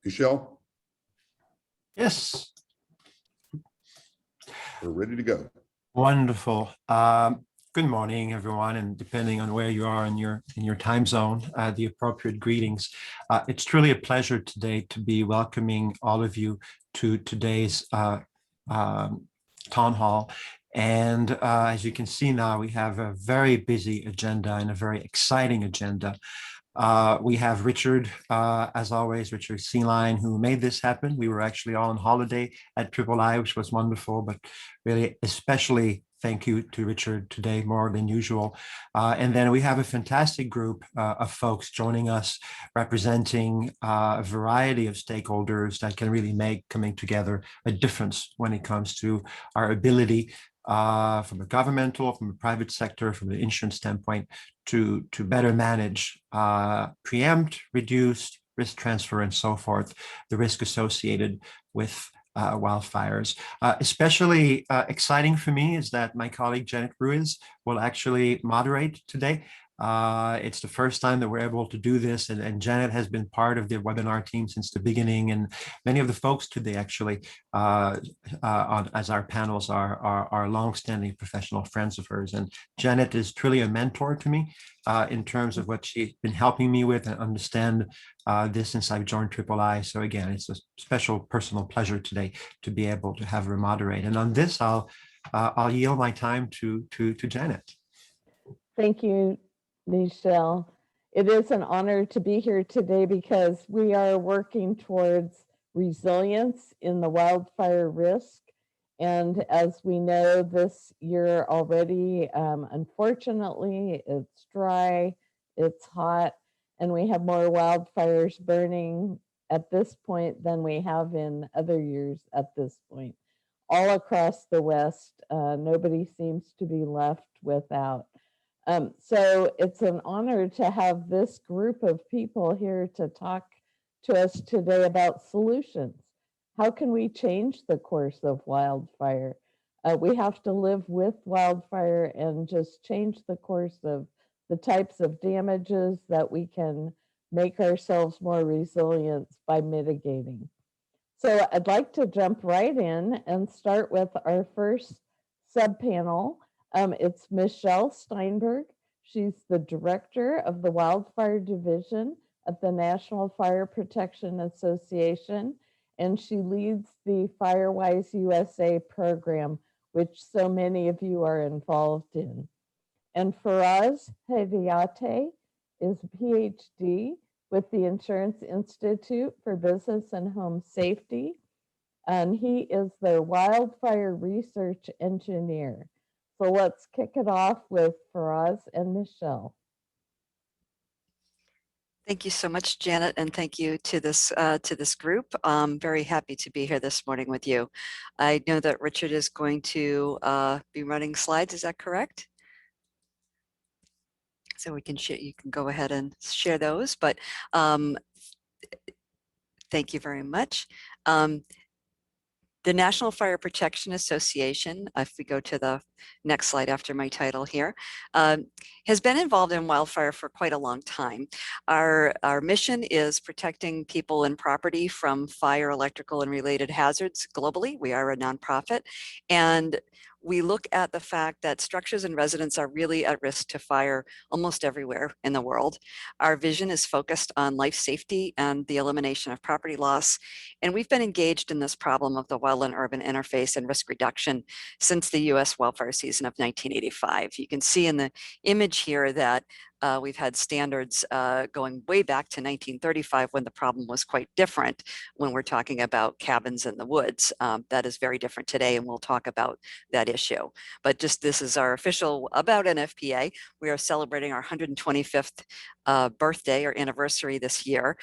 Michele, Yes. we're ready to go. Wonderful. Good morning, everyone, and depending on where you are in your time zone, the appropriate greetings. It's truly a pleasure today to be welcoming all of you to today's town hall. And as you can see now, we have a very busy agenda and a very exciting agenda. We have Richard, as always, Richard Sealine, who made this happen. We were actually all on holiday at III, which was wonderful, but really especially thank you to Richard today, more than usual. And then we have a fantastic group of folks joining us, representing a variety of stakeholders that can really make coming together a difference when it comes to our ability from a governmental, from a private sector, from the insurance standpoint, to better manage, preempt, reduce, risk transfer, and so forth, the risk associated with wildfires. Especially exciting for me is that my colleague Janet Ruiz will actually moderate today. It's the first time that we're able to do this, and Janet has been part of the webinar team since the beginning, and many of the folks today actually as our panels are long-standing professional friends of hers, and Janet is truly a mentor to me in terms of what she's been helping me with and understand this since I've joined III. So again, it's a special personal pleasure today to be able to have her moderate, and on this I'll yield my time to Janet. Thank you, Michele. It is an honor to be here today because we are working towards resilience in the wildfire risk. And as we know, this year already, unfortunately, it's dry, it's hot, and we have more wildfires burning at this point than we have in other years at this point. All across the West, nobody seems to be left without. So it's an honor to have this group of people here to talk to us today about solutions. How can we change the course of wildfire? We have to live with wildfire and just change the course of the types of damages that we can make ourselves more resilient by mitigating. So I'd like to jump right in and start with our first subpanel. It's Michele Steinberg. She's the director of the Wildfire Division of the National Fire Protection Association, and she leads the FireWise USA program, which so many of you are involved in. And Faraz Hedayati is a PhD with the Insurance Institute for Business and Home Safety, and he is the wildfire research engineer. So let's kick it off with Faraz and Michele. Thank you so much, Janet, and thank you to this group. I'm very happy to be here this morning with you. I know that Richard is going to be running slides. Is that correct? So we can share. You can go ahead and share those. But thank you very much. The National Fire Protection Association, if we go to the next slide after my title here, has been involved in wildfire for quite a long time. Our mission is protecting people and property from fire, electrical, and related hazards globally. We are a nonprofit, and we look at the fact that structures and residents are really at risk to fire almost everywhere in the world. Our vision is focused on life safety and the elimination of property loss. And we've been engaged in this problem of the wildland-urban interface and risk reduction since the US wildfire season of 1985. You can see in the image here that we've had standards going way back to 1935 when the problem was quite different when we're talking about cabins in the woods. That is very different today, and we'll talk about that issue. But just this is our official about NFPA. We are celebrating our 125th birthday or anniversary this year.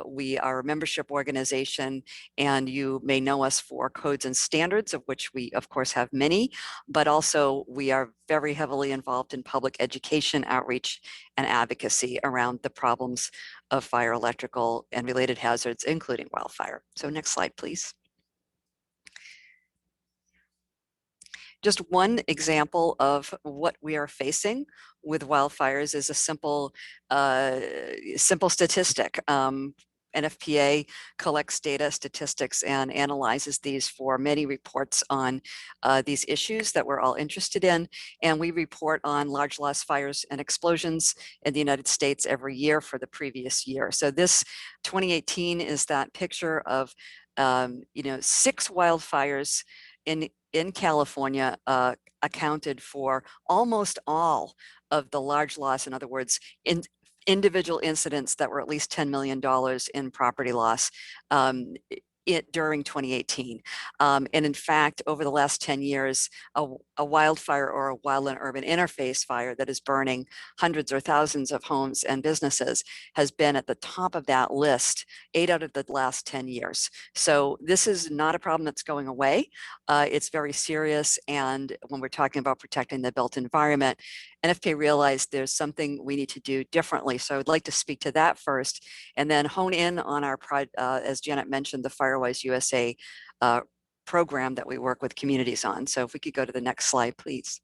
We are a membership organization, and you may know us for codes and standards, of which we of course have many, but also we are very heavily involved in public education, outreach, and advocacy around the problems of fire, electrical, and related hazards, including wildfire. So next slide, please. Just one example of what we are facing with wildfires is a simple statistic. NFPA collects data, statistics, and analyzes these for many reports on these issues that we're all interested in. And we report on large loss fires and explosions in the United States every year for the previous year. So this 2018 is that picture of 6 wildfires in California accounted for almost all of the large loss. In other words, individual incidents that were at least $10 million in property loss during 2018. And in fact, over the last 10 years, a wildfire or a wildland urban interface fire that is burning hundreds or thousands of homes and businesses has been at the top of that list 8 out of the last 10 years. So this is not a problem that's going away. It's very serious. And when we're talking about protecting the built environment, NFPA realized there's something we need to do differently. So I would like to speak to that first and then hone in on our, as Janet mentioned, the Firewise USA program that we work with communities on. So if we could go to the next slide, please.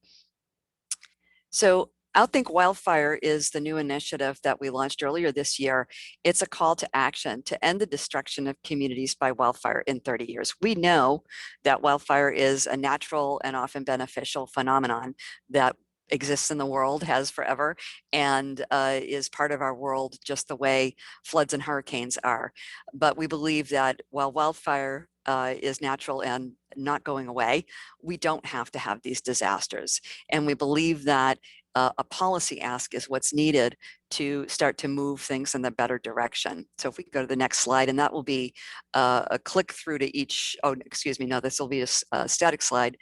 So Outthink Wildfire is the new initiative that we launched earlier this year. It's a call to action to end the destruction of communities by wildfire in 30 years. We know that wildfire is a natural and often beneficial phenomenon that exists in the world, has forever, and is part of our world just the way floods and hurricanes are. But we believe that while wildfire is natural and not going away, we don't have to have these disasters. And we believe that a policy ask is what's needed to start to move things in the better direction. So if we can go to the next slide, and that will be a click through to each, oh, excuse me, no, this will be a static slide.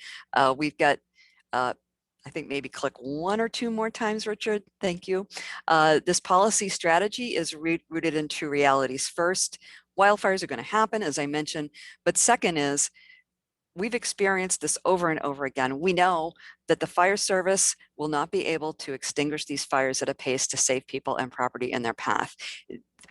We've got I think maybe click 1 or 2 more times, Richard. Thank you. This policy strategy is rooted in 2 realities. First, wildfires are going to happen, as I mentioned. But second is, we've experienced this over and over again. We know that the fire service will not be able to extinguish these fires at a pace to save people and property in their path.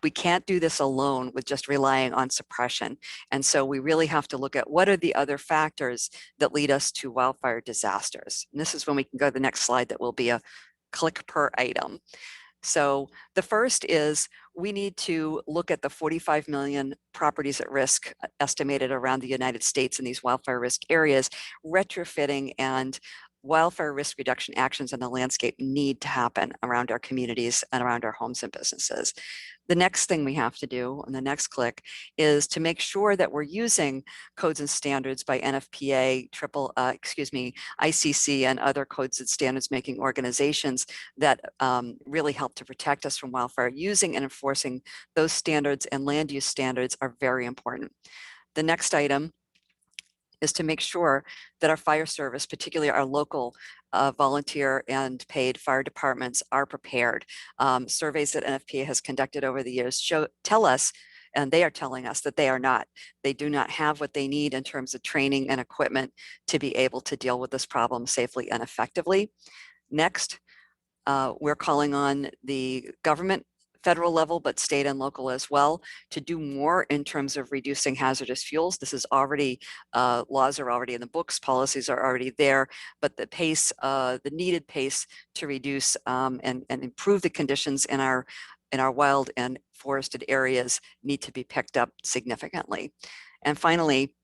We can't do this alone with just relying on suppression. And so we really have to look at what are the other factors that lead us to wildfire disasters. And this is when we can go to the next slide that will be a click per item. So the first is we need to look at the 45 million properties at risk estimated around the United States in these wildfire risk areas. Retrofitting and wildfire risk reduction actions in the landscape need to happen around our communities and around our homes and businesses. The next thing we have to do on the next click is to make sure that we're using codes and standards by NFPA, ICC, and other codes and standards making organizations that really help to protect us from wildfire. Using and enforcing those standards and land use standards are very important. The next item is to make sure that our fire service, particularly our local volunteer and paid fire departments, are prepared. Surveys that NFPA has conducted over the years tell us, and they are telling us that they are not. They do not have what they need in terms of training and equipment to be able to deal with this problem safely and effectively. Next, we're calling on the government, federal level, but state and local as well, to do more in terms of reducing hazardous fuels. This is already, laws are already in the books, policies are already there, but the pace, the needed pace to reduce and improve the conditions in our wild and forested areas need to be picked up significantly. And finally,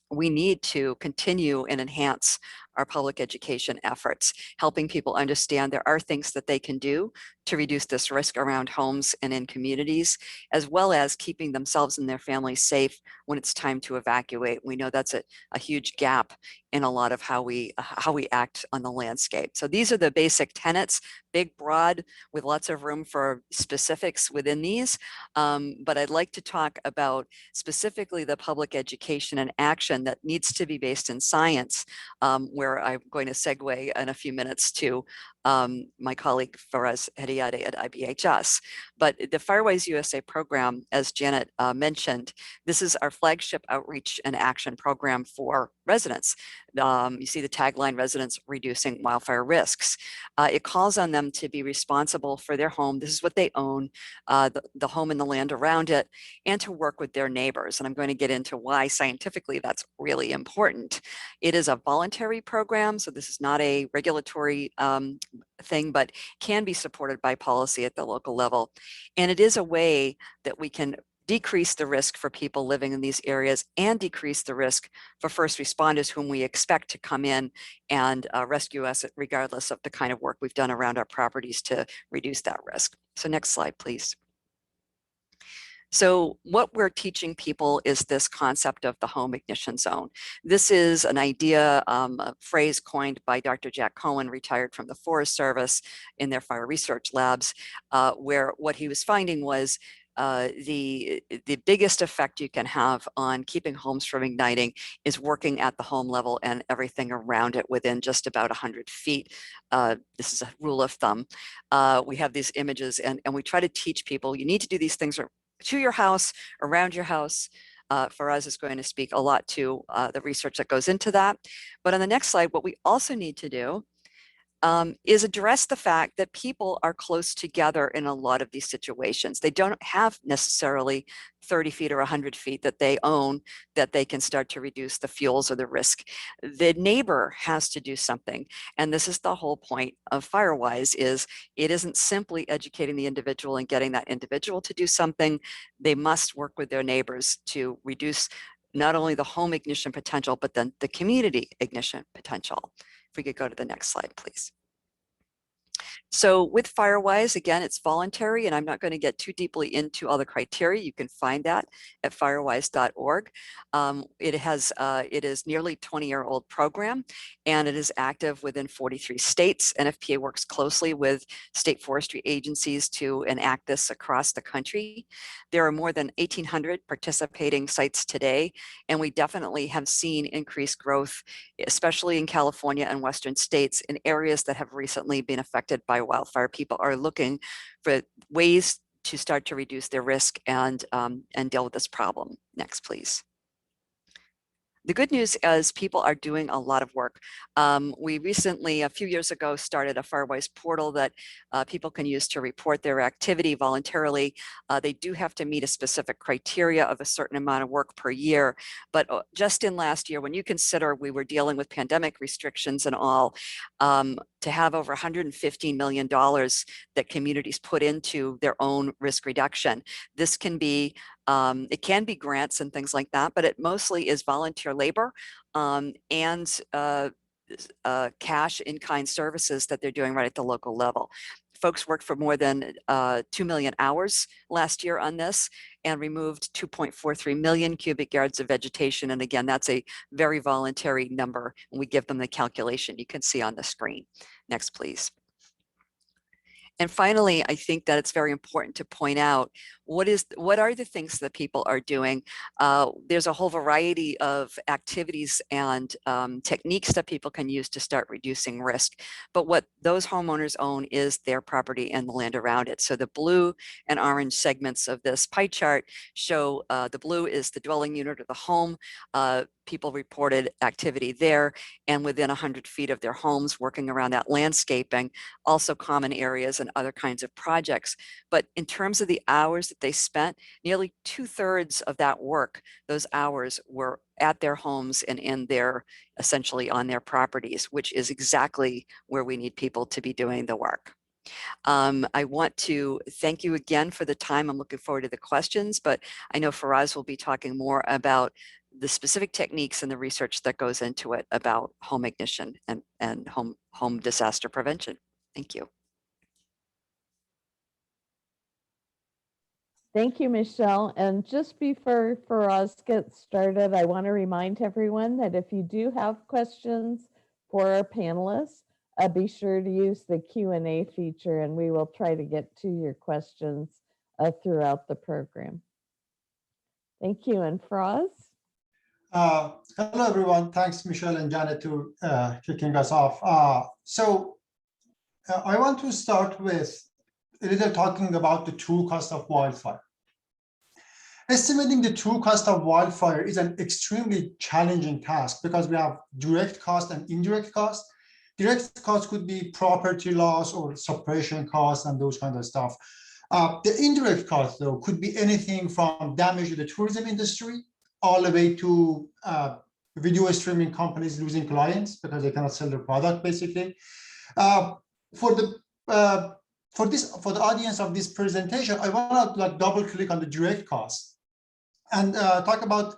we need to continue and enhance our public education efforts, helping people understand there are things that they can do to reduce this risk around homes and in communities, as well as keeping themselves and their families safe when it's time to evacuate. We know that's a huge gap in a lot of how we act on the landscape. So these are the basic tenets, big, broad, with lots of room for specifics within these. But I'd like to talk about specifically the public education and action that needs to be based in science, where I'm going to segue in a few minutes to my colleague Faraz Hedayati at IBHS. But the Firewise USA program, as Janet mentioned, this is our flagship outreach and action program for residents. You see the tagline, residents reducing wildfire risks. It calls on them to be responsible for their home. This is what they own, the home and the land around it, and to work with their neighbors. And I'm going to get into why scientifically that's really important. It is a voluntary program, so this is not a regulatory thing, but can be supported by policy at the local level. And it is a way that we can decrease the risk for people living in these areas and decrease the risk for first responders whom we expect to come in and rescue us regardless of the kind of work we've done around our properties to reduce that risk. So next slide, please. So what we're teaching people is this concept of the home ignition zone. This is an idea, a phrase coined by Dr. Jack Cohen, retired from the Forest Service, in their fire research labs, where what he was finding was the biggest effect you can have on keeping homes from igniting is working at the home level and everything around it within just about 100 feet. This is a rule of thumb. We have these images and we try to teach people, you need to do these things to your house, around your house. Faraz is going to speak a lot to the research that goes into that. But on the next slide, what we also need to do is address the fact that people are close together in a lot of these situations. They don't have necessarily 30 feet or 100 feet that they own that they can start to reduce the fuels or the risk. The neighbor has to do something. And this is the whole point of FireWise, is it isn't simply educating the individual and getting that individual to do something. They must work with their neighbors to reduce not only the home ignition potential, but then the community ignition potential. If we could go to the next slide, please. So with FireWise, again, it's voluntary, and I'm not going to get too deeply into all the criteria. You can find that at firewise.org. It is nearly 20-year-old program, and it is active within 43 states. NFPA works closely with state forestry agencies to enact this across the country. There are more than 1,800 participating sites today, and we definitely have seen increased growth, especially in California and Western states, in areas that have recently been affected by wildfire. People are looking for ways to start to reduce their risk and deal with this problem. Next, please. The good news is people are doing a lot of work. We recently, a few years ago, started a FireWise portal that people can use to report their activity voluntarily. They do have to meet a specific criteria of a certain amount of work per year. But just in last year, when you consider we were dealing with pandemic restrictions and all, to have over $115 million that communities put into their own risk reduction, this can be it can be grants and things like that, but it mostly is volunteer labor and cash in-kind services that they're doing right at the local level. Folks worked for more than 2 million hours last year on this and removed 2.43 million cubic yards of vegetation. And again, that's a very voluntary number. And we give them the calculation you can see on the screen. Next, please. And finally, I think that it's very important to point out what are the things that people are doing. There's a whole variety of activities and techniques that people can use to start reducing risk. But what those homeowners own is their property and the land around it. So the blue and orange segments of this pie chart show the blue is the dwelling unit or the home. People reported activity there, and within 100 feet of their homes, working around that landscaping, also common areas and other kinds of projects. But in terms of the hours that they spent, nearly 2/3 of that work, those hours, were at their homes and in their, essentially on their properties, which is exactly where we need people to be doing the work. I want to thank you again for the time. I'm looking forward to the questions, but I know Faraz will be talking more about the specific techniques and the research that goes into it about home ignition and home disaster prevention. Thank you. Thank you, Michele. And just before Faraz gets started, I want to remind everyone that if you do have questions for our panelists, be sure to use the Q&A feature, and we will try to get to your questions throughout the program. Thank you. And Faraz? Hello, everyone. Thanks, Michele and Janet, to kicking us off. I want to start with a little talking about the true cost of wildfire. Estimating the true cost of wildfire is an extremely challenging task because we have direct cost and indirect cost. Direct cost could be property loss or suppression costs and those kind of stuff. The indirect cost, though, could be anything from damage to the tourism industry all the way to video streaming companies losing clients because they cannot sell their product, basically. For the audience of this presentation, I want to double click on the direct cost. and talk about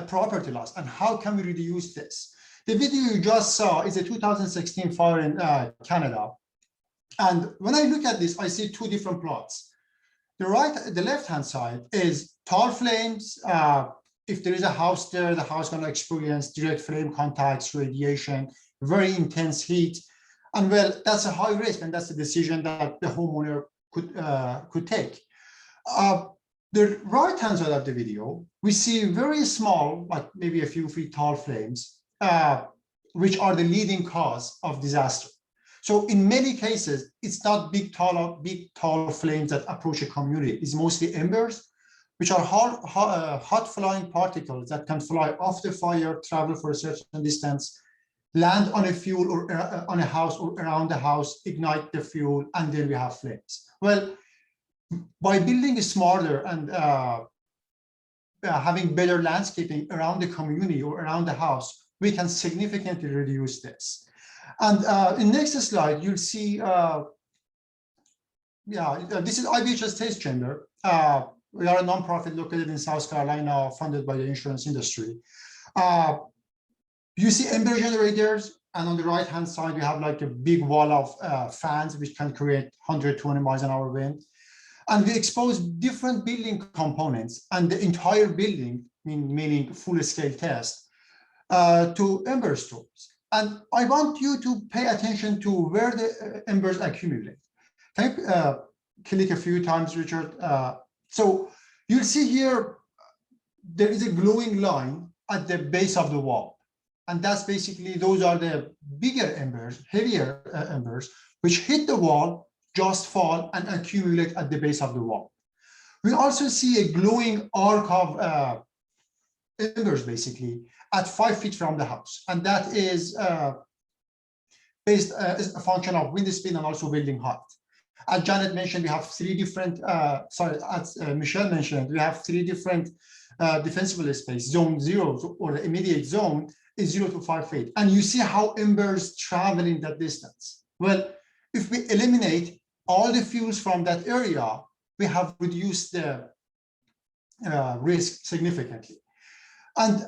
property loss and how can we reduce this. The video you just saw is a 2016 fire in Canada. And when I look at this, I see two different plots. The left-hand side is tall flames. If there is a house there, the house going to experience direct flame contacts, radiation, very intense heat. And well, that's a high risk, and that's a decision that the homeowner could take. The right-hand side of the video, we see very small, like maybe a few feet tall flames, which are the leading cause of disaster. So in many cases, it's not big tall flames that approach a community. It's mostly embers, which are hot flying particles that can fly off the fire, travel for a certain distance, land on a fuel or on a house or around the house, ignite the fuel, and then we have flames. Well, by building smarter and having better landscaping around the community or around the house, we can significantly reduce this. And in next slide, you'll see, this is IBHS Taste Chamber. We are a nonprofit located in South Carolina, funded by the insurance industry. You see ember generators, and on the right-hand side, we have like a big wall of fans, which can create 120 miles an hour wind. And we expose different building components and the entire building, meaning full-scale test, to ember storms. And I want you to pay attention to where the embers accumulate. Can you click a few times, Richard? So you'll see here, there is a glowing line at the base of the wall. And that's basically, those are the bigger embers, heavier embers, which hit the wall, just fall and accumulate at the base of the wall. We also see a glowing arc of embers, basically, at 5 feet from the house. And that is based as a function of wind speed and also building height. As Janet mentioned, we have three different, as Michele mentioned, we have three different defensible space. Zone 0, or the immediate zone, is 0 to 5 feet. And you see how embers travel in that distance. Well, if we eliminate all the fuels from that area, we have reduced the risk significantly. And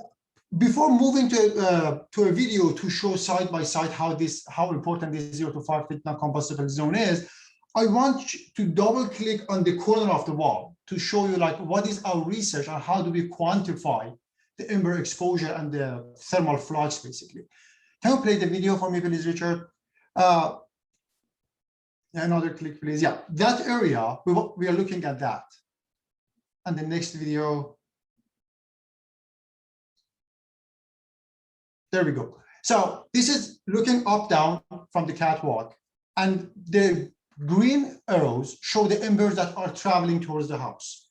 before moving to a video to show side by side how important this 0 to 5 feet non-combustible zone is, I want to double click on the corner of the wall to show you like what is our research and how do we quantify the ember exposure and the thermal flux, basically. Can you play the video for me, please, Richard? Another click, please. Yeah, that area, we are looking at that. And the next video. There we go. So this is looking up down from the catwalk, and the green arrows show the embers that are traveling towards the house.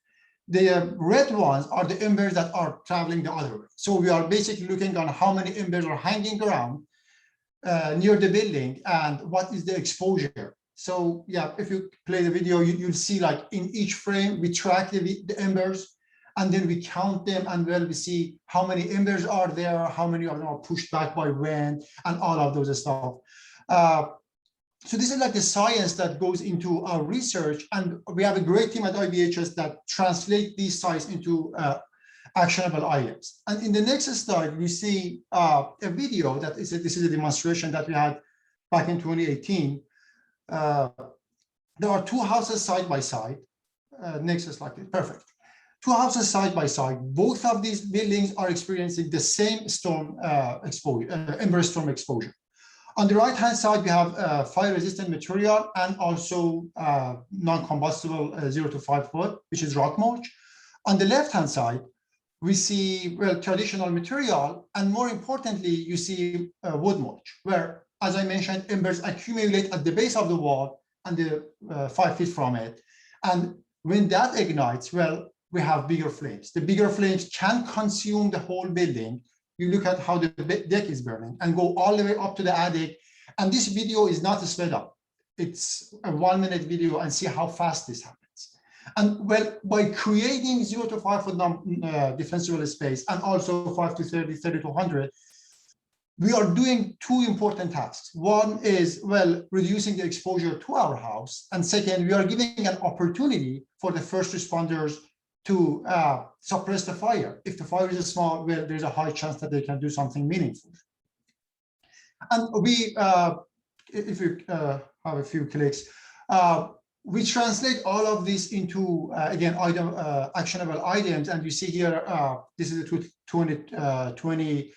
The red ones are the embers that are traveling the other way. So we are basically looking on how many embers are hanging around near the building and what is the exposure. So yeah, if you play the video, you'll see like in each frame, we track the embers, and then we count them, and well, we see how many embers are there, how many of them are pushed back by wind, and all of those stuff. So this is like the science that goes into our research, and we have a great team at IBHS that translate these science into actionable items. And in the next slide, we see a video that is this is a demonstration that we had back in 2018. There are two houses side by side. Next slide, perfect. Two houses side by side. Both of these buildings are experiencing the same storm exposure, ember storm exposure. On the right-hand side, we have fire-resistant material and also non-combustible 0 to 5 foot, which is rock mulch. On the left-hand side, we see traditional material, and more importantly, you see wood mulch, where, as I mentioned, embers accumulate at the base of the wall and the 5 feet from it. And when that ignites, well, we have bigger flames. The bigger flames can consume the whole building. You look at how the deck is burning and go all the way up to the attic. And this video is not sped up. It's a 1-minute video, and see how fast this happens. And well, by creating 0 to 5 foot defensible space and also 5 to 30, 30 to 100, we are doing two important tasks. One is, well, reducing the exposure to our house. And second, we are giving an opportunity for the first responders to suppress the fire. If the fire is small, well, there's a high chance that they can do something meaningful. And we, if you have a few clicks, we translate all of this into, again, actionable items. And you see here, this is a 2020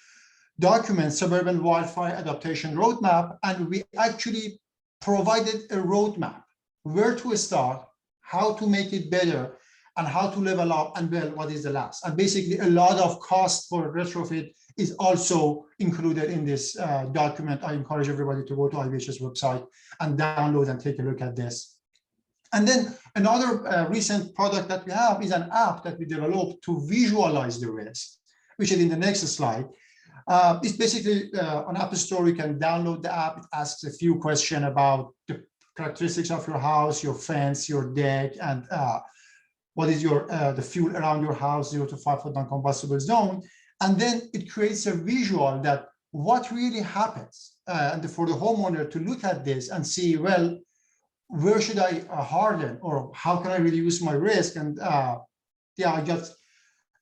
document, Suburban Wildfire Adaptation Roadmap. And we actually provided a roadmap, where to start, how to make it better, and how to level up, and well, what is the last. And basically a lot of cost for retrofit is also included in this document. I encourage everybody to go to IBH's website and download and take a look at this. And then another recent product that we have is an app that we developed to visualize the risk, which is in the next slide. It's basically on App Store. You can download the app. It asks a few questions about the characteristics of your house, your fence, your deck, and what is your the fuel around your house, 0 to 5 foot non-combustible zone. And then it creates a visual that what really happens, and for the homeowner to look at this and see, well, where should I harden, or how can I reduce my risk? And yeah, I just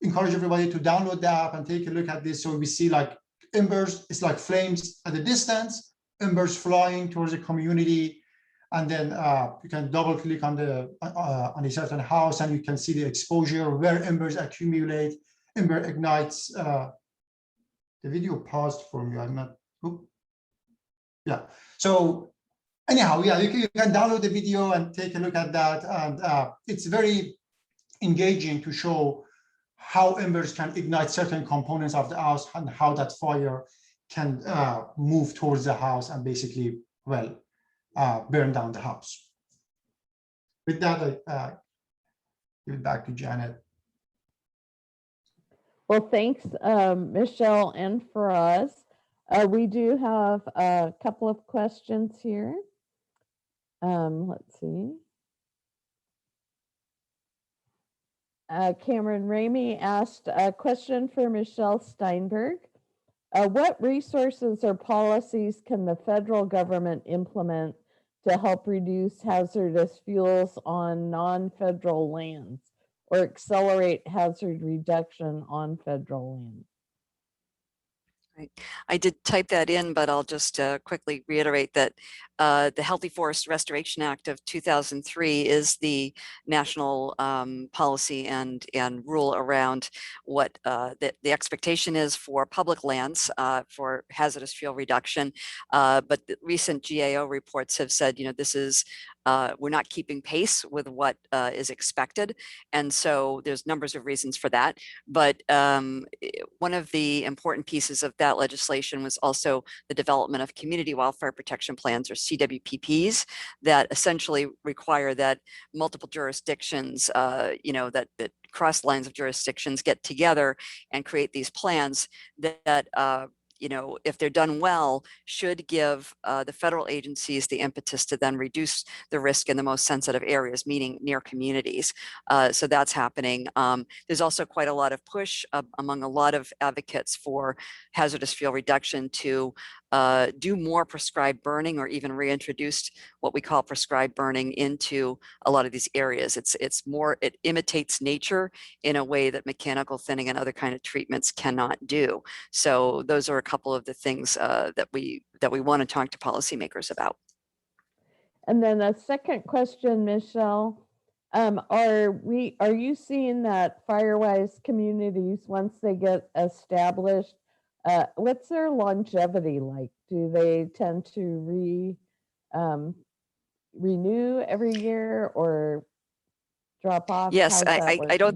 encourage everybody to download the app and take a look at this. So we see like embers, it's like flames at a distance, embers flying towards a community. And then you can double click on a certain house, and you can see the exposure, where embers accumulate, ember ignites. The video paused for me. I'm not. Oops. Yeah. So anyhow, yeah, you can download the video and take a look at that. And it's very engaging to show how embers can ignite certain components of the house, and how that fire can move towards the house and basically, well, burn down the house. With that, I give it back to Janet. Well, thanks, Michele and Faraz. We do have a couple of questions here. Let's see. Cameron Ramey asked a question for Michele Steinberg. What resources or policies can the federal government implement to help reduce hazardous fuels on non-federal lands, or accelerate hazard reduction on federal land? Right. I did type that in, but I'll just quickly reiterate that the Healthy Forest Restoration Act of 2003 is the national policy and rule around what the expectation is for public lands for hazardous fuel reduction. But the recent GAO reports have said, you know, this is we're not keeping pace with what is expected. And so there's numbers of reasons for that. But one of the important pieces of that legislation was also the development of community wildfire protection plans, or CWPPs, that essentially require that multiple jurisdictions, you know, that cross lines of jurisdictions get together and create these plans that you know, if they're done well, should give the federal agencies the impetus to then reduce the risk in the most sensitive areas, meaning near communities. So that's happening. There's also quite a lot of push among a lot of advocates for hazardous fuel reduction to do more prescribed burning, or even reintroduced what we call prescribed burning into a lot of these areas. It's more, it imitates nature in a way that mechanical thinning and other kind of treatments cannot do. So those are a couple of the things that we want to talk to policymakers about. And then a second question, Michele, are you seeing that Firewise communities, once they get established, what's their longevity like? Do they tend to renew every year, or drop off? Yes, I don't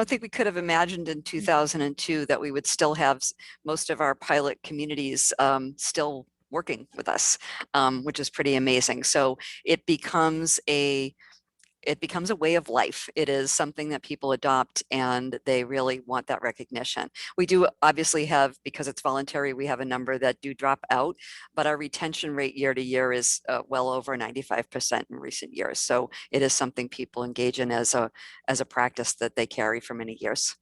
think we could have imagined in 2002 that we would still have most of our pilot communities still working with us, which is pretty amazing. So it becomes a way of life. It is something that people adopt, and they really want that recognition. We do obviously have, because it's voluntary, we have a number that do drop out, but our retention rate year to year is well over 95% in recent years. So it is something people engage in as a practice that they carry for many years.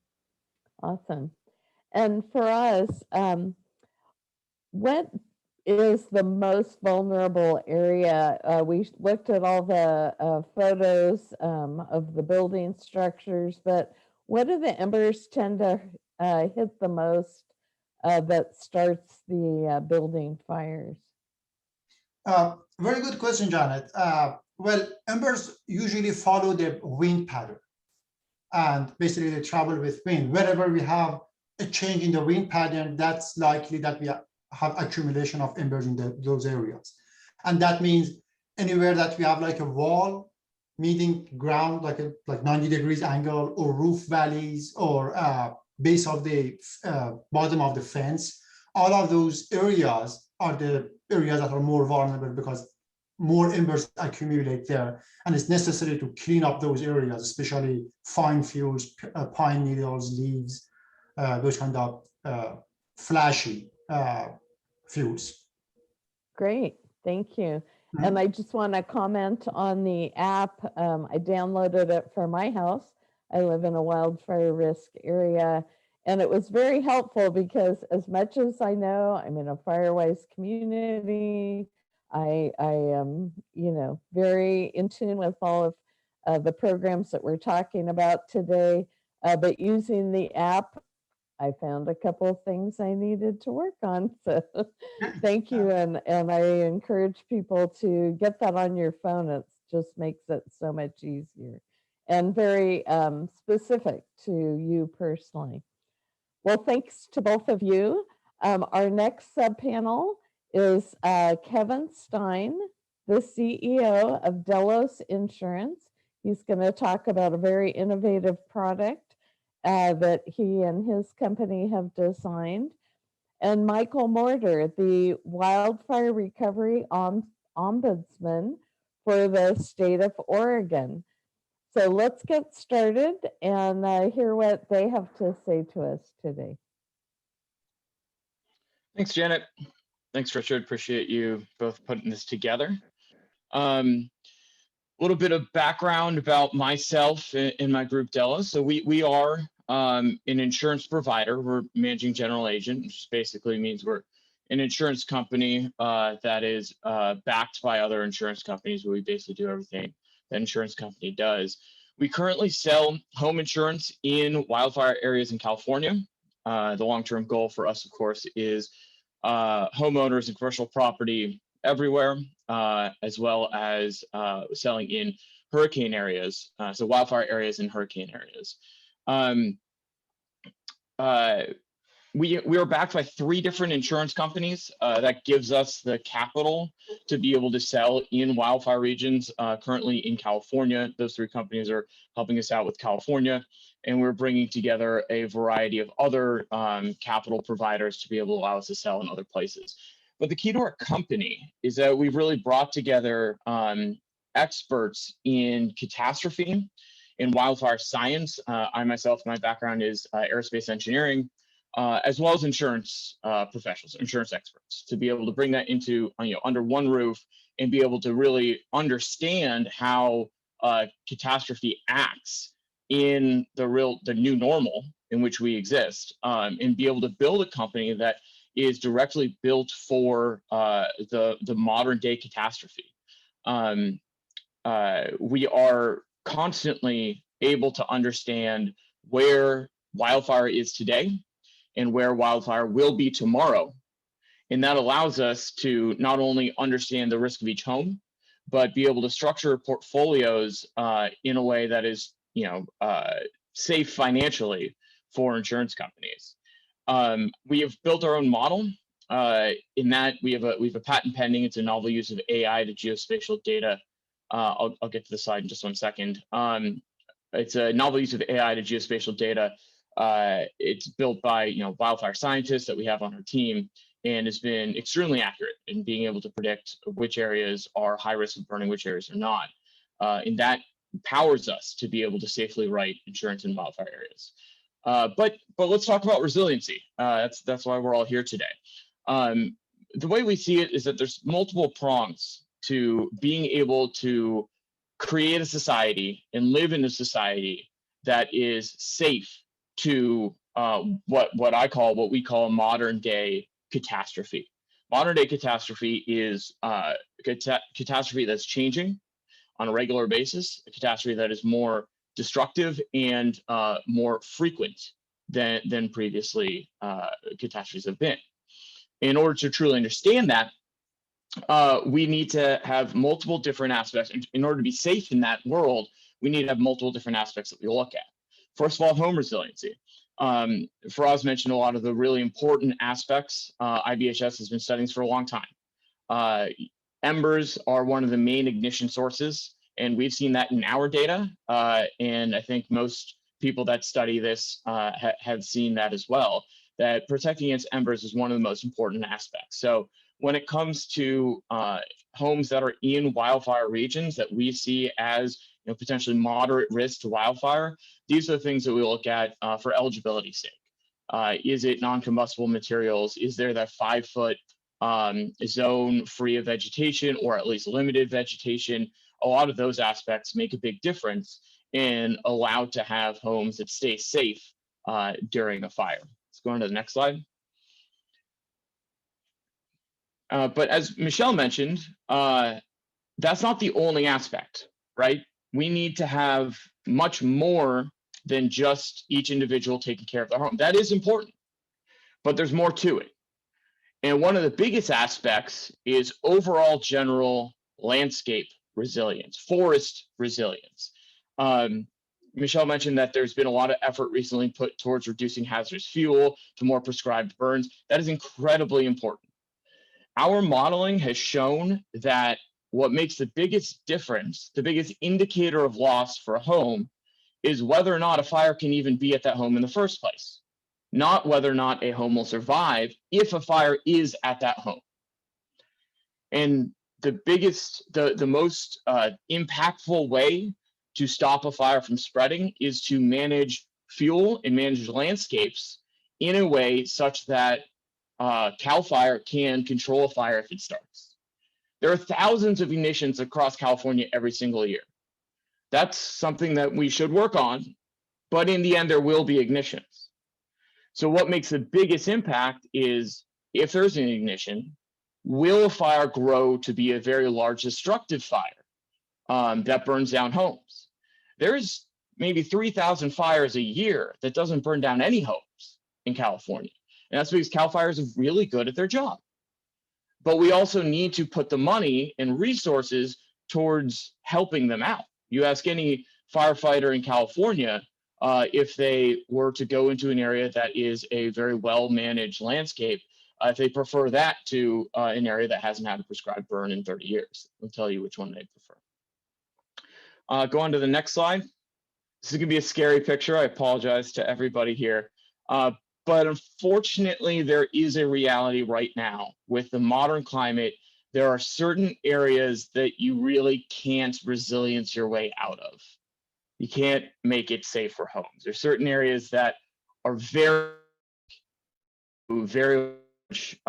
Awesome. And for us, what is the most vulnerable area. We looked at all the photos of the building structures, but what do the embers tend to hit the most that starts the building fires? Very good question, Janet. Well, embers usually follow the wind pattern, and basically they travel with wind. Wherever we have a change in the wind pattern, that's likely that we have accumulation of embers in those areas. And that means anywhere that we have like a wall meeting ground, like 90 degrees angle, or roof valleys, or base of the bottom of the fence, all of those areas are the areas that are more vulnerable because more embers accumulate there, and it's necessary to clean up those areas, especially fine fuels, pine needles, leaves, those kind of flashy fuels. Great, thank you. And I just want to comment on the app. I downloaded it for my house. I live in a wildfire risk area, and it was very helpful because as much as I know, I'm in a fire-wise community. I am, very in tune with all of the programs that we're talking about today. But using the app, I found a couple of things I needed to work on. So thank you. And I encourage people to get that on your phone. It just makes it so much easier and very specific to you personally. Well, thanks to both of you. Our next subpanel is Kevin Stein, the CEO of Delos Insurance. He's going to talk about a very innovative product that he and his company have designed. And Michael Morter, the Wildfire Recovery Ombudsman for the state of Oregon. So let's get started and hear what they have to say to us today. Thanks, Janet. Thanks, Richard. Appreciate you both putting this together. A little bit of background about myself and my group Delos. So we are an insurance provider. We're managing general agent, which basically means we're an insurance company that is backed by other insurance companies, where we basically do everything that insurance company does. We currently sell home insurance in wildfire areas in California. The long-term goal for us, of course, is homeowners and commercial property everywhere, as well as selling in hurricane areas, so wildfire areas and hurricane areas. We are backed by 3 different insurance companies. That gives us the capital to be able to sell in wildfire regions. Currently in California, those 3 companies are helping us out with California, and we're bringing together a variety of other capital providers to be able to allow us to sell in other places. But the key to our company is that we've really brought together experts in catastrophe and wildfire science. I myself, my background is aerospace engineering, as well as insurance professionals, insurance experts, to be able to bring that into under one roof and be able to really understand how catastrophe acts in the new normal in which we exist, and be able to build a company that is directly built for the modern day catastrophe. We are constantly able to understand where wildfire is today and where wildfire will be tomorrow. And that allows us to not only understand the risk of each home, but be able to structure portfolios in a way that is, safe financially for insurance companies. We have built our own model. In that we have a patent pending. It's a novel use of AI to geospatial data. I'll get to the slide in just one second. It's a novel use of AI to geospatial data. It's built by wildfire scientists that we have on our team, and has been extremely accurate in being able to predict which areas are high risk of burning, which areas are not. And that empowers us to be able to safely write insurance in wildfire areas. But let's talk about resiliency. That's why we're all here today. The way we see it is that there's multiple prongs to being able to create a society and live in a society that is safe to what we call a modern day catastrophe. Modern day catastrophe is a catastrophe that's changing on a regular basis, a catastrophe that is more destructive and more frequent than previously catastrophes have been. In order to truly understand that, we need to have multiple different aspects. In order to be safe in that world, we need to have multiple different aspects that we look at. First of all, home resiliency. Faraz mentioned a lot of the really important aspects. IBHS has been studying for a long time. Embers are one of the main ignition sources, and we've seen that in our data. And I think most people that study this have seen that as well, that protecting against embers is one of the most important aspects. So when it comes to homes that are in wildfire regions that we see as potentially moderate risk to wildfire, these are the things that we look at for eligibility's sake. Is it non-combustible materials? Is there that 5-foot zone free of vegetation, or at least limited vegetation? A lot of those aspects make a big difference in allowed to have homes that stay safe during a fire. Let's go on to the next slide. But as Michele mentioned, that's not the only aspect, right? We need to have much more than just each individual taking care of their home. That is important, but there's more to it. And one of the biggest aspects is overall general landscape resilience, forest resilience. Michele mentioned that there's been a lot of effort recently put towards reducing hazardous fuel to more prescribed burns. That is incredibly important. Our modeling has shown that what makes the biggest difference, the biggest indicator of loss for a home, is whether or not a fire can even be at that home in the first place, not whether or not a home will survive if a fire is at that home. And the most impactful way to stop a fire from spreading is to manage fuel and manage landscapes in a way such that CAL FIRE can control a fire if it starts. There are thousands of ignitions across California every single year. That's something that we should work on, but in the end, there will be ignitions. So what makes the biggest impact is if there's an ignition, will a fire grow to be a very large destructive fire that burns down homes? There's maybe 3,000 fires a year that doesn't burn down any homes in California. And that's because CAL FIRE is really good at their job. But we also need to put the money and resources towards helping them out. You ask any firefighter in California if they were to go into an area that is a very well-managed landscape, if they prefer that to an area that hasn't had a prescribed burn in 30 years. I'll tell you which one they prefer. Go on to the next slide. This is gonna be a scary picture. I apologize to everybody here. But unfortunately, there is a reality right now with the modern climate. There are certain areas that you really can't resilience your way out of. You can't make it safe for homes. There's certain areas that are very much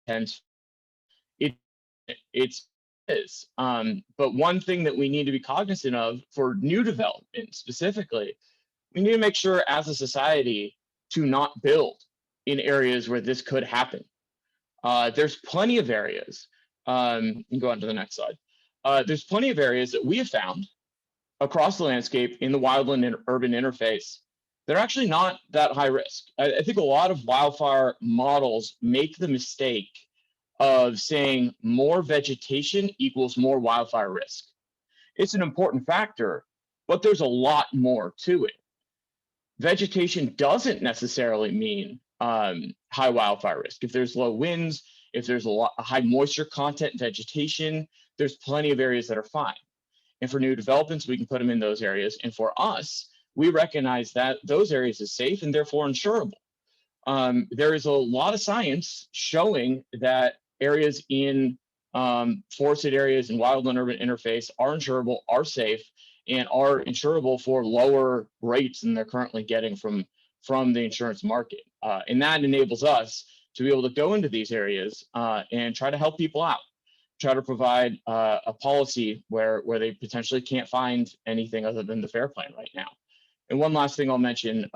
intense. It's but one thing that we need to be cognizant of for new development specifically, we need to make sure as a society to not build in areas where this could happen. There's plenty of areas, you can go on to the next slide. There's plenty of areas that we have found across the landscape in the wildland and urban interface. They're actually not that high risk. I think a lot of wildfire models make the mistake of saying more vegetation equals more wildfire risk. It's an important factor, but there's a lot more to it. Vegetation doesn't necessarily mean high wildfire risk. If there's low winds, if there's a high moisture content vegetation, there's plenty of areas that are fine. And for new developments, we can put them in those areas. And for us, we recognize that those areas are safe and therefore insurable. There is a lot of science showing that areas in forested areas and wildland urban interface are insurable, are safe, and are insurable for lower rates than they're currently getting from the insurance market. And that enables us to be able to go into these areas and try to help people out, try to provide a policy where they potentially can't find anything other than the FAIR plan right now. And one last thing I'll mention,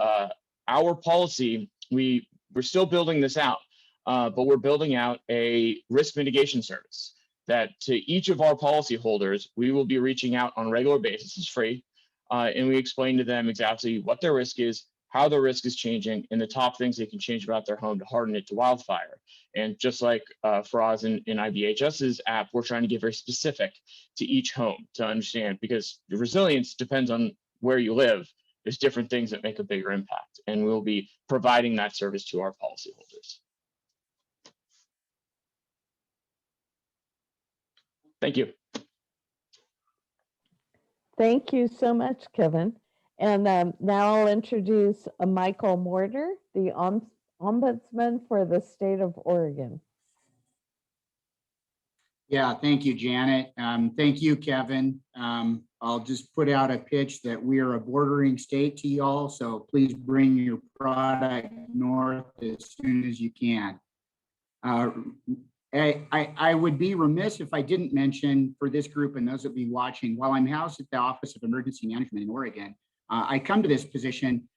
our policy, we're still building this out, but we're building out a risk mitigation service that to each of our policyholders, we will be reaching out on a regular basis. It's free. And we explain to them exactly what their risk is, how their risk is changing, and the top things they can change about their home to harden it to wildfire. And just like Faraz in IBHS's app, we're trying to get very specific to each home to understand, because the resilience depends on where you live. There's different things that make a bigger impact, and we'll be providing that service to our policyholders. Thank you. Thank you so much, Kevin. And now I'll introduce Michael Morter, the Ombudsman for the state of Oregon. Yeah, thank you, Janet. Thank you, Kevin. I'll just put out a pitch that we are a bordering state to y'all, so please bring your product north as soon as you can. I would be remiss if I didn't mention for this group and those that be watching, while I'm housed at the Office of Emergency Management in Oregon, I come to this position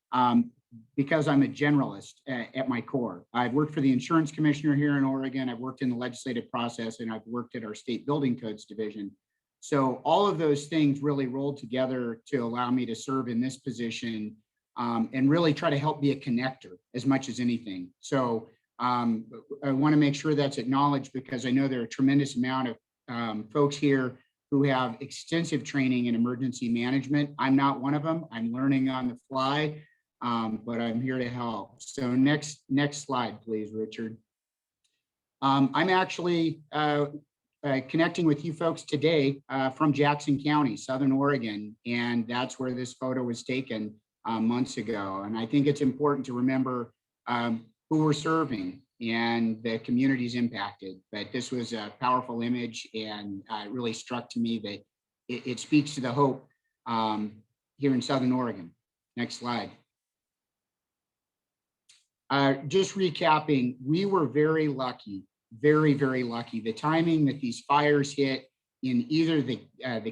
because I'm a generalist at my core. I've worked for the insurance commissioner here in Oregon. I've worked in the legislative process, and I've worked at our state building codes division. So all of those things really rolled together to allow me to serve in this position and really try to help be a connector as much as anything. So I want to make sure that's acknowledged, because I know there are a tremendous amount of folks here who have extensive training in emergency management. I'm not one of them. I'm learning on the fly, but I'm here to help. So next slide, please, Richard. I'm actually connecting with you folks today from Jackson County, Southern Oregon, and that's where this photo was taken months ago. And I think it's important to remember who we're serving and the communities impacted. But this was a powerful image, and it really struck to me that it speaks to the hope here in Southern Oregon. Next slide. Just recapping, we were very lucky, very, very lucky. The timing that these fires hit in either the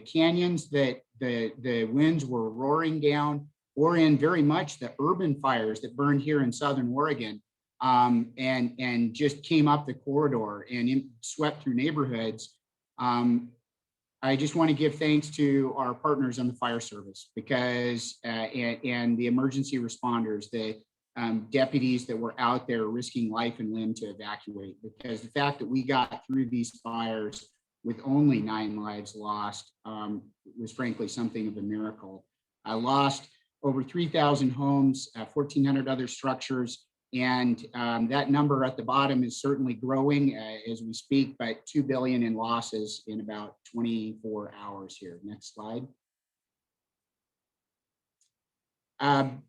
canyons that the winds were roaring down, or in very much the urban fires that burned here in Southern Oregon, and just came up the corridor and swept through neighborhoods. I just want to give thanks to our partners on the fire service, because and the emergency responders, the deputies that were out there risking life and limb to evacuate, because the fact that we got through these fires with only 9 lives lost was frankly something of a miracle. I lost over 3,000 homes, 1,400 other structures, and that number at the bottom is certainly growing as we speak, but $2 billion in losses in about 24 hours here. Next slide.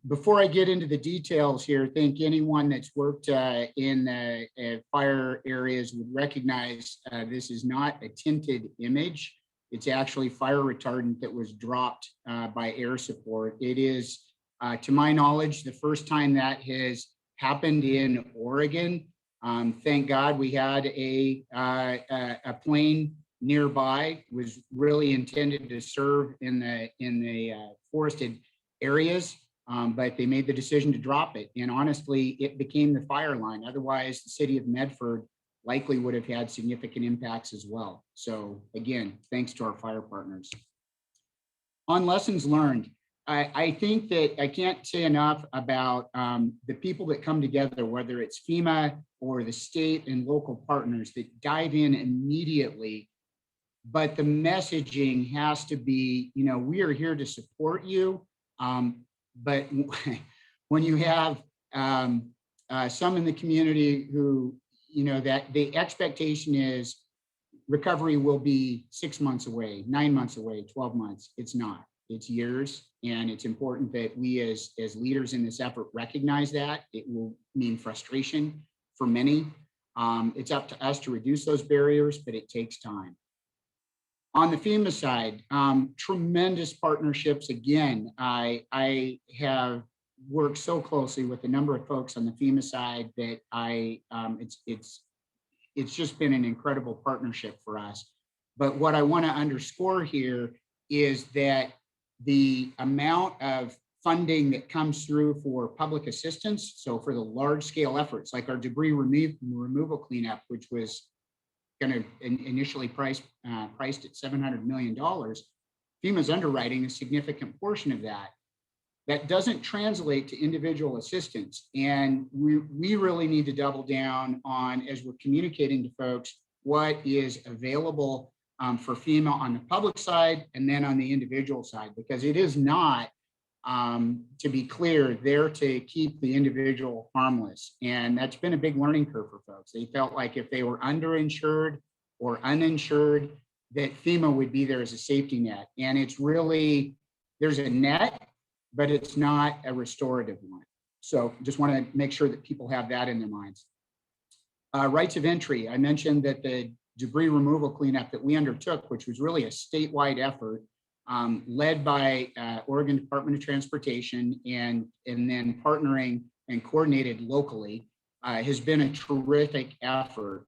Before I get into the details here, I think anyone that's worked in the fire areas would recognize this is not a tinted image. It's actually fire retardant that was dropped by air support. It is, to my knowledge, the first time that has happened in Oregon. Thank God we had a plane nearby. It was really intended to serve in the forested areas, but they made the decision to drop it. And honestly, it became the fire line. Otherwise, the city of Medford likely would have had significant impacts as well. So again, thanks to our fire partners. On lessons learned, I think that I can't say enough about the people that come together, whether it's FEMA or the state and local partners that dive in immediately. But the messaging has to be, you know, we are here to support you. But when you have some in the community who, you know, that the expectation is recovery will be 6 months away, 9 months away, 12 months. It's not. It's years, and it's important that we as leaders in this effort recognize that. It will mean frustration for many. It's up to us to reduce those barriers, but it takes time. On the FEMA side, tremendous partnerships. Again, I have worked so closely with a number of folks on the FEMA side that it's just been an incredible partnership for us. But what I want to underscore here is that the amount of funding that comes through for public assistance. So for the large scale efforts like our debris removal cleanup, which was going to initially priced at $700 million, FEMA's underwriting a significant portion of that. That doesn't translate to individual assistance. And we really need to double down on, as we're communicating to folks, what is available for FEMA on the public side and then on the individual side, because it is not, to be clear, there to keep the individual harmless. And that's been a big learning curve for folks. They felt like if they were underinsured or uninsured, that FEMA would be there as a safety net. And it's really, there's a net, but it's not a restorative one. So just want to make sure that people have that in their minds. Rights of entry. I mentioned that the debris removal cleanup that we undertook, which was really a statewide effort, led by Oregon Department of Transportation and then partnering and coordinated locally, has been a terrific effort.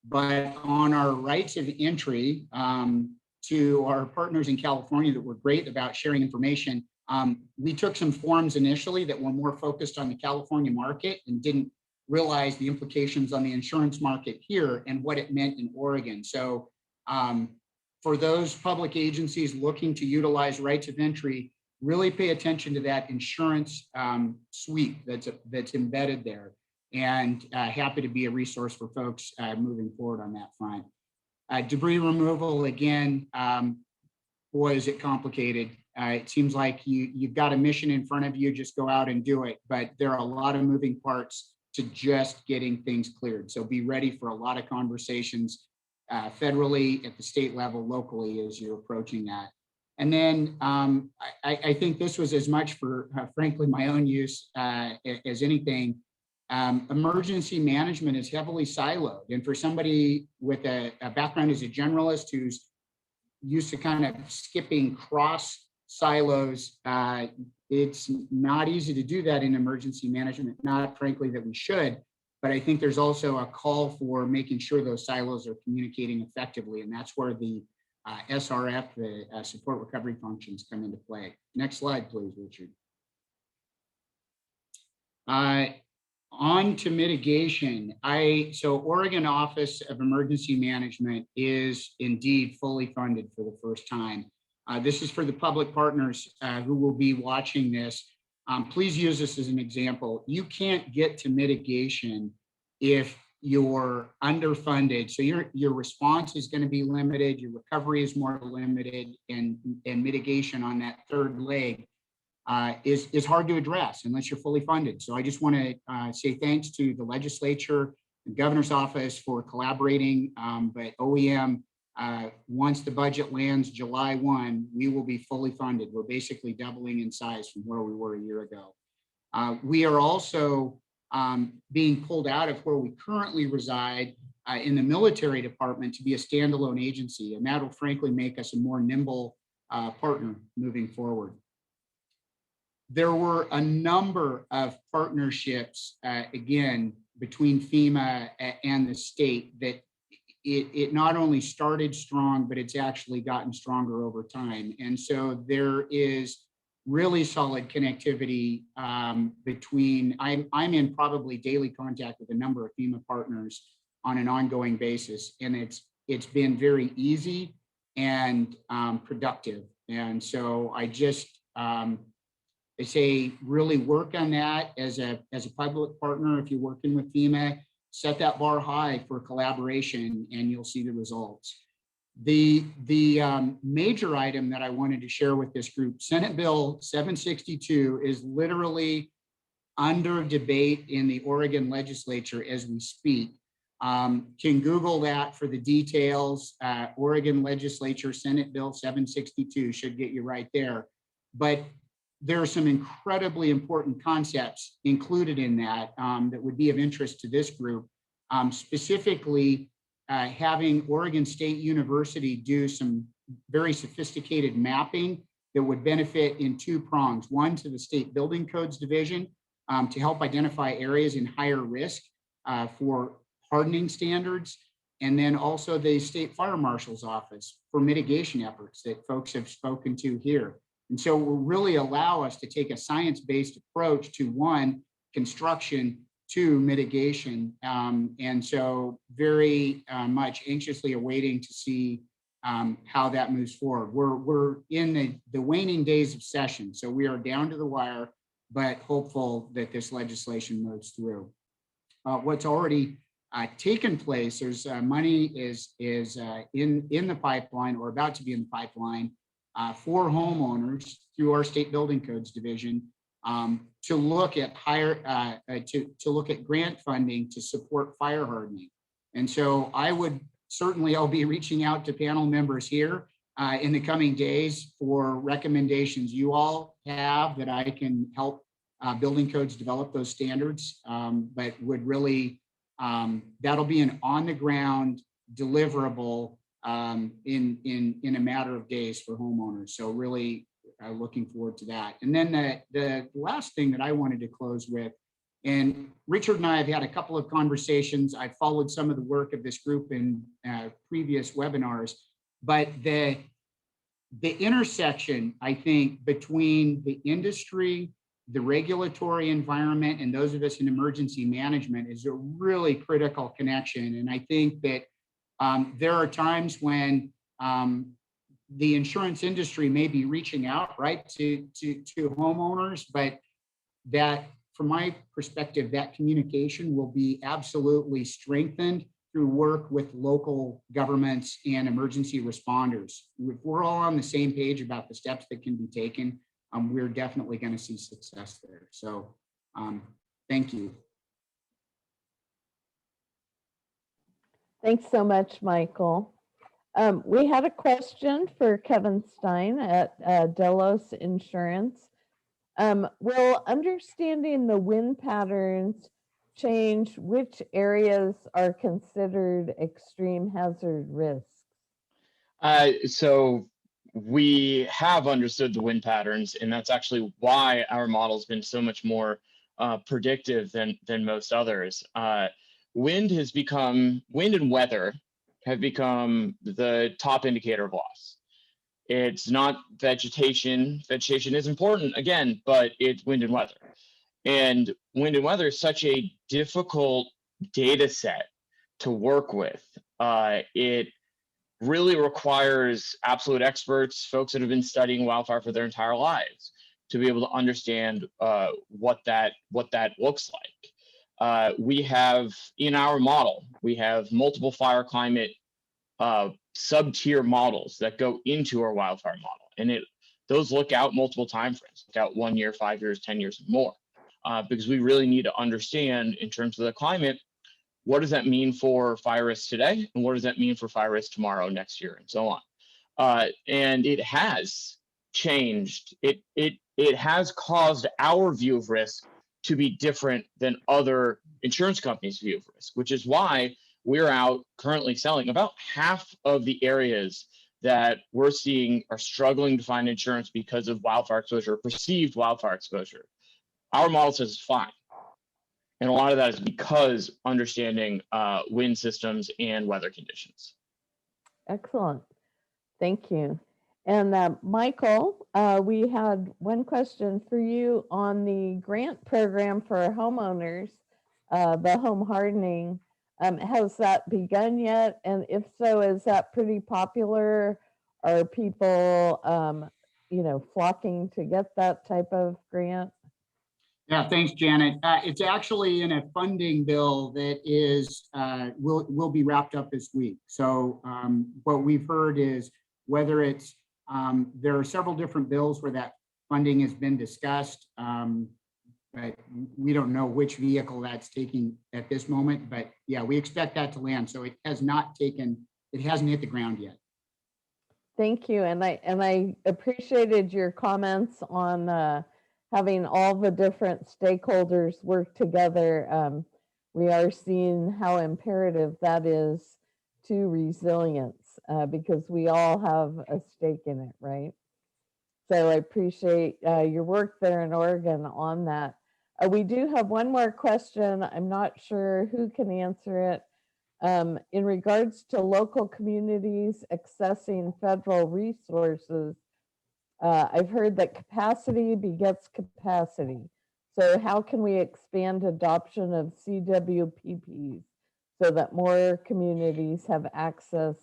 But on our rights of entry, to our partners in California that were great about sharing information, we took some forms initially that were more focused on the California market and didn't realize the implications on the insurance market here and what it meant in Oregon. So for those public agencies looking to utilize rights of entry, really pay attention to that insurance suite that's embedded there. And happy to be a resource for folks moving forward on that front. Debris removal, again, boy, is it complicated. It seems like you've got a mission in front of you, just go out and do it. But there are a lot of moving parts to just getting things cleared. So be ready for a lot of conversations federally, at the state level, locally, as you're approaching that. And then I think this was as much for, frankly, my own use as anything. Emergency management is heavily siloed. And for somebody with a background as a generalist who's used to kind of skipping cross silos, it's not easy to do that in emergency management, not frankly that we should, but I think there's also a call for making sure those silos are communicating effectively. And that's where the SRF, the support recovery functions, come into play. Next slide, please, Richard. On to mitigation. So Oregon Office of Emergency Management is indeed fully funded for the first time. This is for the public partners who will be watching this. Please use this as an example. You can't get to mitigation if you're underfunded. So your response is going to be limited, your recovery is more limited, and mitigation on that third leg is hard to address unless you're fully funded. So I just want to say thanks to the legislature, the governor's office for collaborating, but OEM, once the budget lands July 1, we will be fully funded. We're basically doubling in size from where we were a year ago. We are also being pulled out of where we currently reside in the military department to be a standalone agency, and that'll frankly make us a more nimble partner moving forward. There were a number of partnerships, again, between FEMA and the state that it not only started strong, but it's actually gotten stronger over time. And so there is really solid connectivity between, I'm in probably daily contact with a number of FEMA partners on an ongoing basis, and it's been very easy and productive. And so I just, I say really work on that as a public partner. If you're working with FEMA, set that bar high for collaboration and you'll see the results. The major item that I wanted to share with this group, Senate Bill 762, is literally under debate in the Oregon legislature as we speak. Can Google that for the details. Oregon legislature, Senate Bill 762 should get you right there. But there are some incredibly important concepts included in that that would be of interest to this group, specifically having Oregon State University do some very sophisticated mapping that would benefit in two prongs. One, to the State Building Codes Division to help identify areas in higher risk for hardening standards, and then also the State Fire Marshal's Office for mitigation efforts that folks have spoken to here. And so it will really allow us to take a science-based approach to one, construction, two, mitigation. And so very much anxiously awaiting to see how that moves forward. We're in the waning days of session, so we are down to the wire, but hopeful that this legislation moves through. What's already taken place, there's money is in the pipeline or about to be in the pipeline for homeowners through our state building codes division to look at to look at grant funding to support fire hardening. And so I'll be reaching out to panel members here in the coming days for recommendations you all have that I can help building codes develop those standards, but would really, that'll be an on the ground deliverable in a matter of days for homeowners. So really looking forward to that. And then the last thing that I wanted to close with, and Richard and I have had a couple of conversations. I've followed some of the work of this group in previous webinars, but the intersection, I think, between the industry, the regulatory environment, and those of us in emergency management is a really critical connection. And I think that there are times when the insurance industry may be reaching out, right, to homeowners, but that, from my perspective, that communication will be absolutely strengthened through work with local governments and emergency responders. If we're all on the same page about the steps that can be taken, we're definitely going to see success there. So thank you. Thanks so much, Michael. We had a question for Kevin Stein at Delos Insurance. Will understanding the wind patterns change which areas are considered extreme hazard risks? So we have understood the wind patterns, and that's actually why our model's been so much more predictive than most others. Wind and weather have become the top indicator of loss. It's not vegetation. Vegetation is important, again, but it's wind and weather. And wind and weather is such a difficult data set to work with. It really requires absolute experts, folks that have been studying wildfire for their entire lives, to be able to understand what that looks like. We have, in our model, we have multiple fire climate sub-tier models that go into our wildfire model, and those look out multiple timeframes, look out 1 year, 5 years, 10 years, and more, because we really need to understand, in terms of the climate, what does that mean for fire risk today, and what does that mean for fire risk tomorrow, next year, and so on. And it has changed. It has caused our view of risk to be different than other insurance companies' view of risk, which is why we're out currently selling about half of the areas that we're seeing are struggling to find insurance because of wildfire exposure, perceived wildfire exposure. Our model says it's fine. And a lot of that is because understanding wind systems and weather conditions. Excellent. Thank you. And Michael, we had one question for you on the grant program for homeowners, the home hardening. Has that begun yet? And if so, is that pretty popular? Are people, flocking to get that type of grant? Yeah, thanks, Janet. It's actually in a funding bill that is will be wrapped up this week. So what we've heard is whether it's there are several different bills where that funding has been discussed. But we don't know which vehicle that's taking at this moment. But yeah, we expect that to land. So it hasn't hit the ground yet. Thank you. And I appreciated your comments on having all the different stakeholders work together. We are seeing how imperative that is to resilience because we all have a stake in it, right? So I appreciate your work there in Oregon on that. We do have one more question. I'm not sure who can answer it. In regards to local communities accessing federal resources, I've heard that capacity begets capacity. So how can we expand adoption of CWPPs so that more communities have access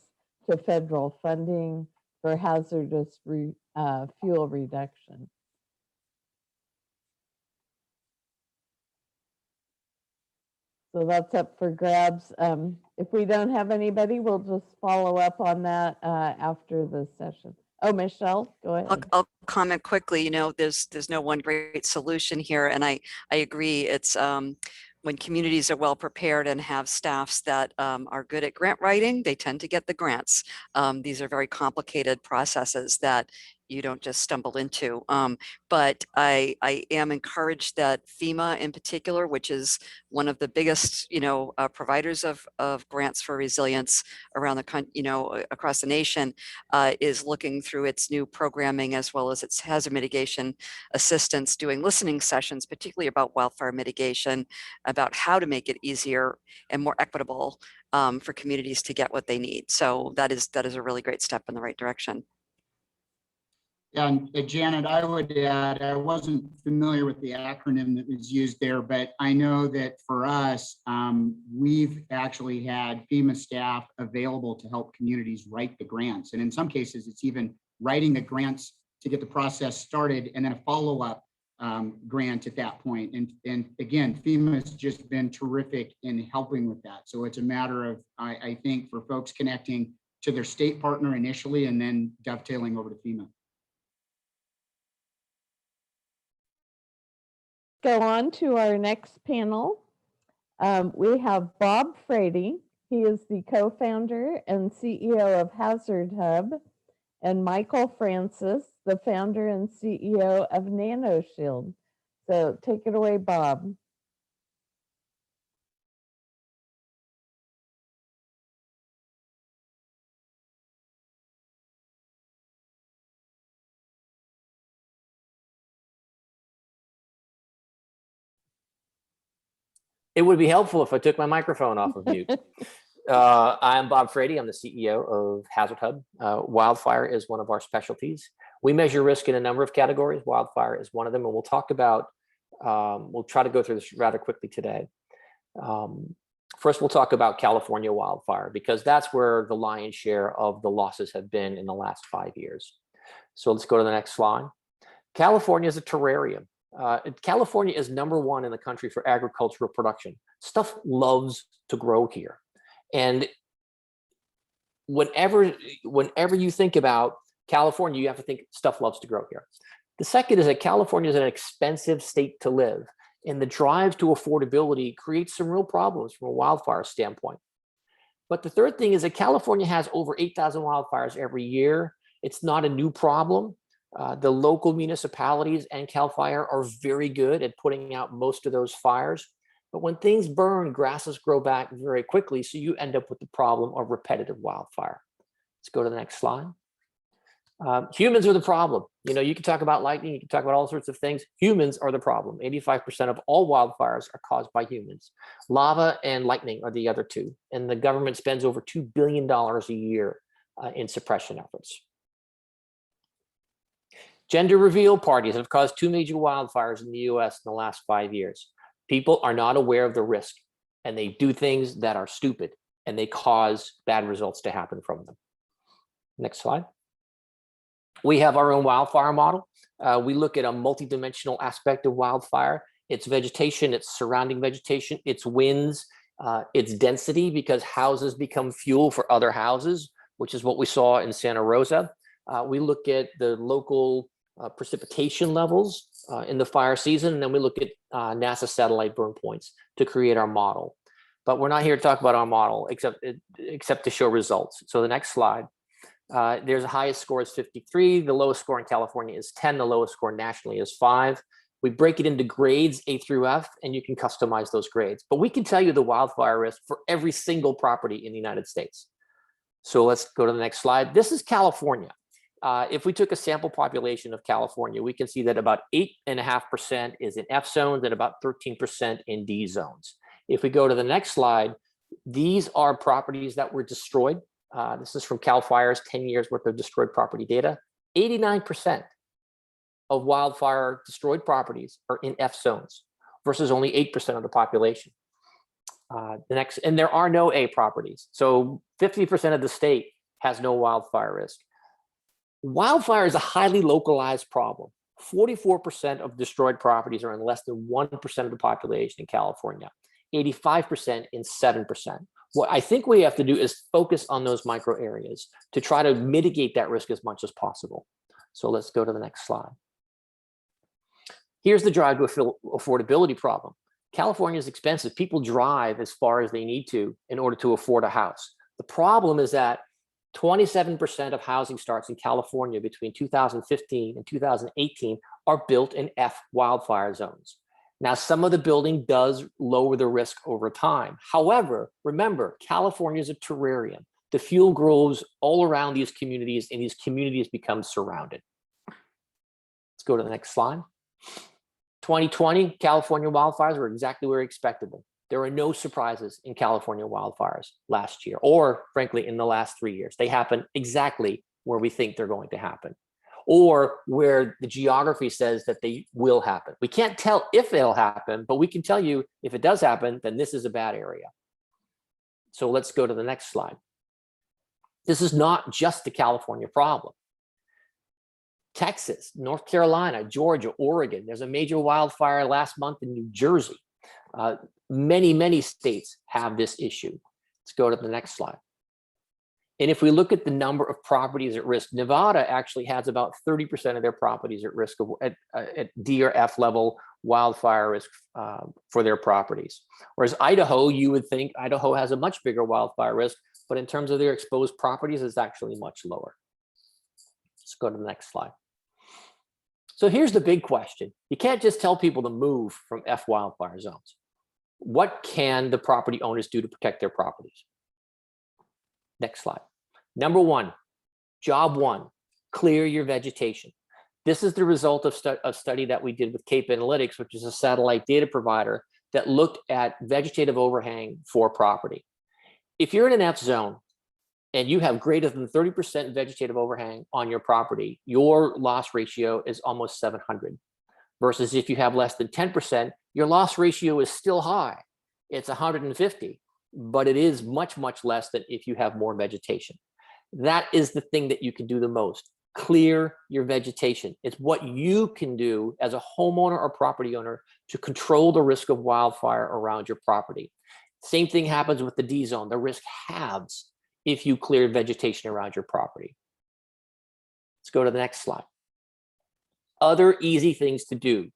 to federal funding for hazardous fuel reduction? So that's up for grabs. If we don't have anybody, we'll just follow up on that after the session. Oh, Michele, go ahead. I'll comment quickly. You know, there's no one great solution here, and I agree. It's when communities are well prepared and have staffs that are good at grant writing, they tend to get the grants. These are very complicated processes that you don't just stumble into. But I am encouraged that FEMA in particular, which is one of the biggest, providers of grants for resilience around the country, across the nation, is looking through its new programming as well as its hazard mitigation assistance, doing listening sessions, particularly about wildfire mitigation, about how to make it easier and more equitable for communities to get what they need. So that is a really great step in the right direction. And Janet, I would add, I wasn't familiar with the acronym that was used there, but I know that for us, we've actually had FEMA staff available to help communities write the grants. And in some cases, it's even writing the grants to get the process started and then a follow-up grant at that point. And again, FEMA has just been terrific in helping with that. So it's a matter of, I think, for folks connecting to their state partner initially and then dovetailing over to FEMA. Go on to our next panel. We have Bob Frady. He is the co-founder and CEO of HazardHub, and Michael Francis, the founder and CEO of NanoShield. So take it away, Bob. It would be helpful if I took my microphone off of mute. I'm Bob Frady. I'm the CEO of HazardHub. Wildfire is one of our specialties. We measure risk in a number of categories. Wildfire is one of them, and we'll talk about, we'll try to go through this rather quickly today. First, we'll talk about California wildfire, because that's where the lion's share of the losses have been in the last 5 years. So let's go to the next slide. California is a terrarium. California is #1 in the country for agricultural production. Stuff loves to grow here. And whenever you think about California, you have to think stuff loves to grow here. The second is that California is an expensive state to live, and the drive to affordability creates some real problems from a wildfire standpoint. But the third thing is that California has over 8,000 wildfires every year. It's not a new problem. The local municipalities and CAL FIRE are very good at putting out most of those fires. But when things burn, grasses grow back very quickly. So you end up with the problem of repetitive wildfire. Let's go to the next slide. Humans are the problem. You can talk about lightning, you can talk about all sorts of things. Humans are the problem. 85% of all wildfires are caused by humans. Lava and lightning are the other two. And the government spends over $2 billion a year in suppression efforts. Gender reveal parties have caused 2 major wildfires in the US in the last 5 years. People are not aware of the risk, and they do things that are stupid, and they cause bad results to happen from them. Next slide. We have our own wildfire model. We look at a multidimensional aspect of wildfire. It's vegetation, it's surrounding vegetation, it's winds, it's density, because houses become fuel for other houses, which is what we saw in Santa Rosa. We look at the local precipitation levels in the fire season, and then we look at NASA satellite burn points to create our model. But we're not here to talk about our model, except to show results. So the next slide. There's the highest score is 53. The lowest score in California is 10. The lowest score nationally is 5. We break it into grades A through F, and you can customize those grades. But we can tell you the wildfire risk for every single property in the United States. So let's go to the next slide. This is California. If we took a sample population of California, we can see that about 8.5% is in F zones and about 13% in D zones. If we go to the next slide, these are properties that were destroyed. This is from CAL FIRE's 10 years worth of destroyed property data. 89% of wildfire destroyed properties are in F zones versus only 8% of the population. And there are no A properties. So 50% of the state has no wildfire risk. Wildfire is a highly localized problem. 44% of destroyed properties are in less than 1% of the population in California, 85% in 7%. What I think we have to do is focus on those micro areas to try to mitigate that risk as much as possible. So let's go to the next slide. Here's the drive to affordability problem. California is expensive. People drive as far as they need to in order to afford a house. The problem is that 27% of housing starts in California between 2015 and 2018 are built in F wildfire zones. Now, some of the building does lower the risk over time. However, remember, California is a terrarium. The fuel grows all around these communities, and these communities become surrounded. Let's go to the next slide. 2020, California wildfires were exactly where we expected them. There were no surprises in California wildfires last year, or frankly, in the last 3 years. They happen exactly where we think they're going to happen, or where the geography says that they will happen. We can't tell if it'll happen, but we can tell you if it does happen, then this is a bad area. So let's go to the next slide. This is not just the California problem. Texas, North Carolina, Georgia, Oregon. There's a major wildfire last month in New Jersey. Many states have this issue. Let's go to the next slide. And if we look at the number of properties at risk, Nevada actually has about 30% of their properties at risk of at D or F level wildfire risk for their properties. Whereas Idaho, you would think Idaho has a much bigger wildfire risk, but in terms of their exposed properties, it's actually much lower. Let's go to the next slide. So here's the big question. You can't just tell people to move from F wildfire zones. What can the property owners do to protect their properties? Next slide. Number one, job one, clear your vegetation. This is the result of a study that we did with Cape Analytics, which is a satellite data provider that looked at vegetative overhang for property. If you're in an F zone and you have greater than 30% vegetative overhang on your property, your loss ratio is almost 700. Versus if you have less than 10%, your loss ratio is still high. It's 150, but it is much less than if you have more vegetation. That is the thing that you can do the most. Clear your vegetation. It's what you can do as a homeowner or property owner to control the risk of wildfire around your property. Same thing happens with the D zone. The risk halves if you clear vegetation around your property. Let's go to the next slide. Other easy things to do.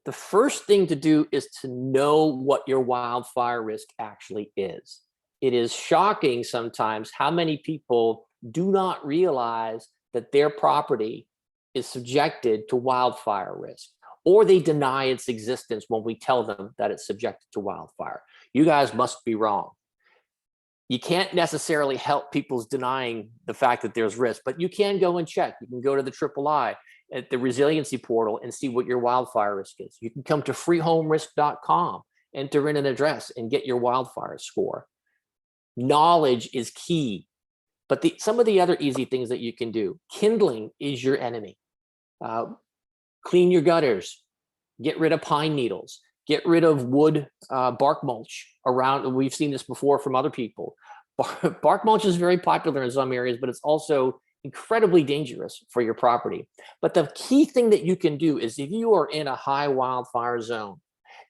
The first thing to do is to know what your wildfire risk actually is. It is shocking sometimes how many people do not realize that their property is subjected to wildfire risk, or they deny its existence when we tell them that it's subjected to wildfire. You guys must be wrong. You can't necessarily help people's denying the fact that there's risk, but you can go and check. You can go to the III at the resiliency portal and see what your wildfire risk is. You can come to freehomerisk.com, enter in an address and get your wildfire score. Knowledge is key, but some of the other easy things that you can do. Kindling is your enemy. Clean your gutters, get rid of pine needles, get rid of wood bark mulch around. We've seen this before from other people. Bark mulch is very popular in some areas, but it's also incredibly dangerous for your property. But the key thing that you can do is if you are in a high wildfire zone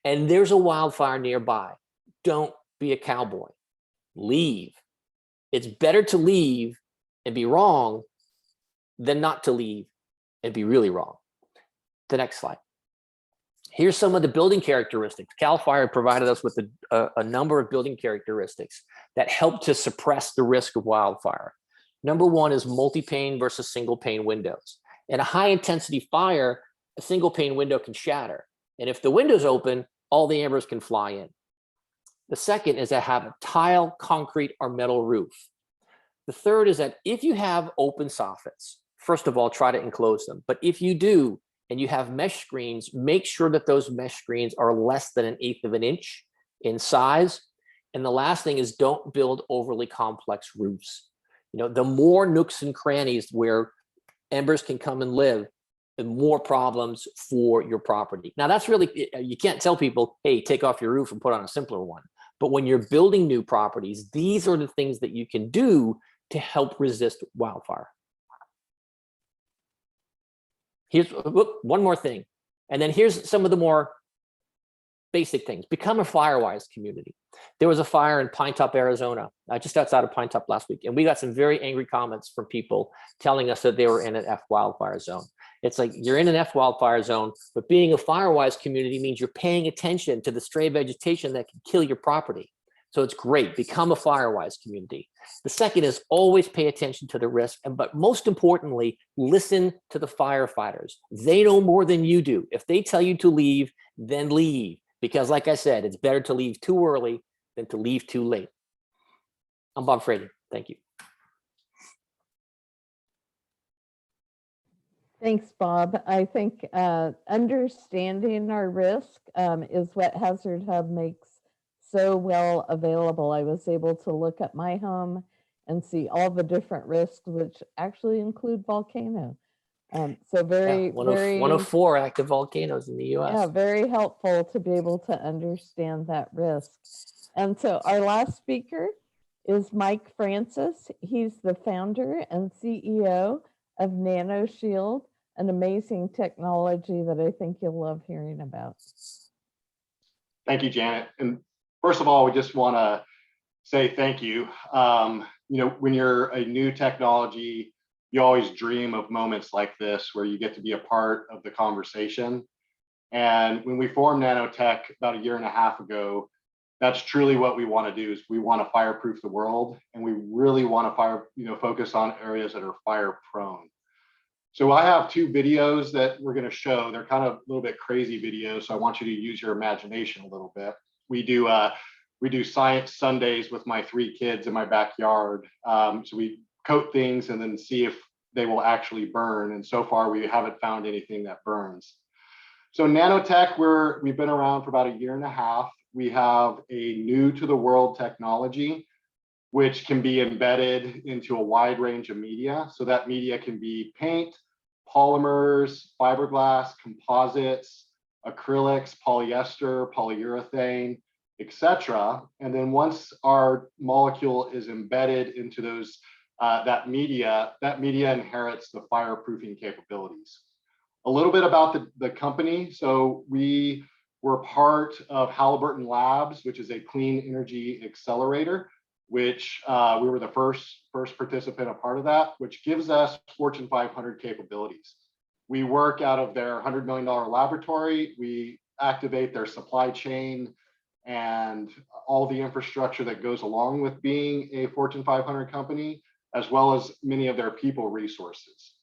and there's a wildfire nearby, don't be a cowboy. Leave. It's better to leave and be wrong than not to leave and be really wrong. The next slide. Here's some of the building characteristics. CAL FIRE provided us with a number of building characteristics that help to suppress the risk of wildfire. Number one is multi-pane versus single pane windows. In a high intensity fire, a single pane window can shatter. And if the window's open, all the embers can fly in. The second is to have a tile, concrete, or metal roof. The third is that if you have open soffits, first of all, try to enclose them. But if you do, and you have mesh screens, make sure that those mesh screens are less than 1/8 of an inch in size. And the last thing is don't build overly complex roofs. You know, the more nooks and crannies where embers can come and live, more problems for your property. Now that's really, you can't tell people, hey, take off your roof and put on a simpler one. But when you're building new properties, these are the things that you can do to help resist wildfire. Here's one more thing. And then here's some of the more basic things. Become a fire-wise community. There was a fire in Pine Top, Arizona, just outside of Pine Top last week. And we got some very angry comments from people telling us that they were in an F wildfire zone. It's like, you're in an F wildfire zone, but being a fire-wise community means you're paying attention to the stray vegetation that can kill your property. So it's great. Become a fire-wise community. The second is always pay attention to the risk, but most importantly, listen to the firefighters. They know more than you do. If they tell you to leave, then leave. Because like I said, it's better to leave too early than to leave too late. I'm Bob Frady. Thank you. Thanks, Bob. I think understanding our risk is what HazardHub makes so well available. I was able to look at my home and see all the different risks, which actually include volcano. So very, one of 4 active volcanoes in the US. Yeah, very helpful to be able to understand that risk. And so our last speaker is Mike Francis. He's the founder and CEO of NanoShield, an amazing technology that I think you'll love hearing about. Thank you, Janet. And first of all, we just want to say thank you. When you're a new technology, you always dream of moments like this where you get to be a part of the conversation. And when we formed Nanotech about 1.5 years ago, that's truly what we want to do. Is we want to fireproof the world, and we really want to focus on areas that are fire prone. So I have 2 videos that we're going to show. They're kind of a little bit crazy videos, so I want you to use your imagination a little bit. We do science Sundays with my 3 kids in my backyard. So we coat things and then see if they will actually burn. And so far, we haven't found anything that burns. So Nanotech, we've been around for about 1.5 years. We have a new to the world technology, which can be embedded into a wide range of media. So that media can be paint, polymers, fiberglass, composites, acrylics, polyester, polyurethane, etc. And then once our molecule is embedded into those that media inherits the fireproofing capabilities. A little bit about the company. So we were part of Halliburton Labs, which is a clean energy accelerator, which we were the first participant, a part of that, which gives us Fortune 500 capabilities. We work out of their $100 million laboratory. We activate their supply chain and all the infrastructure that goes along with being a Fortune 500 company, as well as many of their people resources.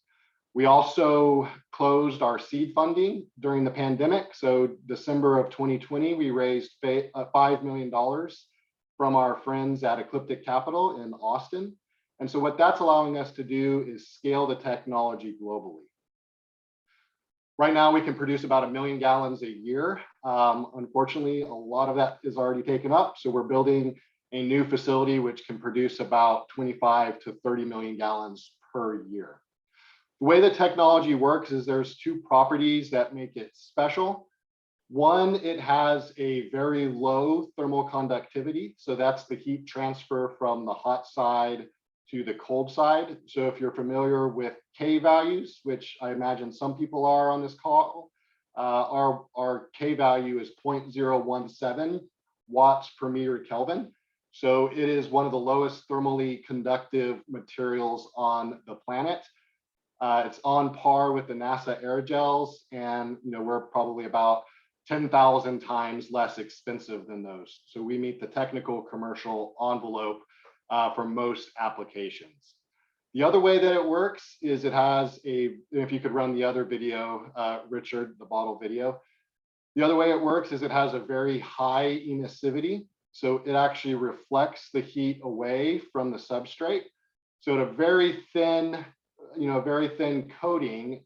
We also closed our seed funding during the pandemic. So December of 2020, we raised $5 million from our friends at Ecliptic Capital in Austin. And so what that's allowing us to do is scale the technology globally. Right now, we can produce about 1 million gallons a year. Unfortunately, a lot of that is already taken up. So we're building a new facility which can produce about 25 to 30 million gallons per year. The way the technology works is there's 2 properties that make it special. One, it has a very low thermal conductivity. So that's the heat transfer from the hot side to the cold side. So if you're familiar with K values, which I imagine some people are on this call, our K value is 0.017 watts per meter Kelvin. So it is one of the lowest thermally conductive materials on the planet. It's on par with the NASA aerogels, and we're probably about 10,000 times less expensive than those. So we meet the technical commercial envelope for most applications. The other way that it works is it has if you could run the other video, Richard, the bottle video. The other way it works is it has a very high emissivity. So it actually reflects the heat away from the substrate. So at a very thin, coating,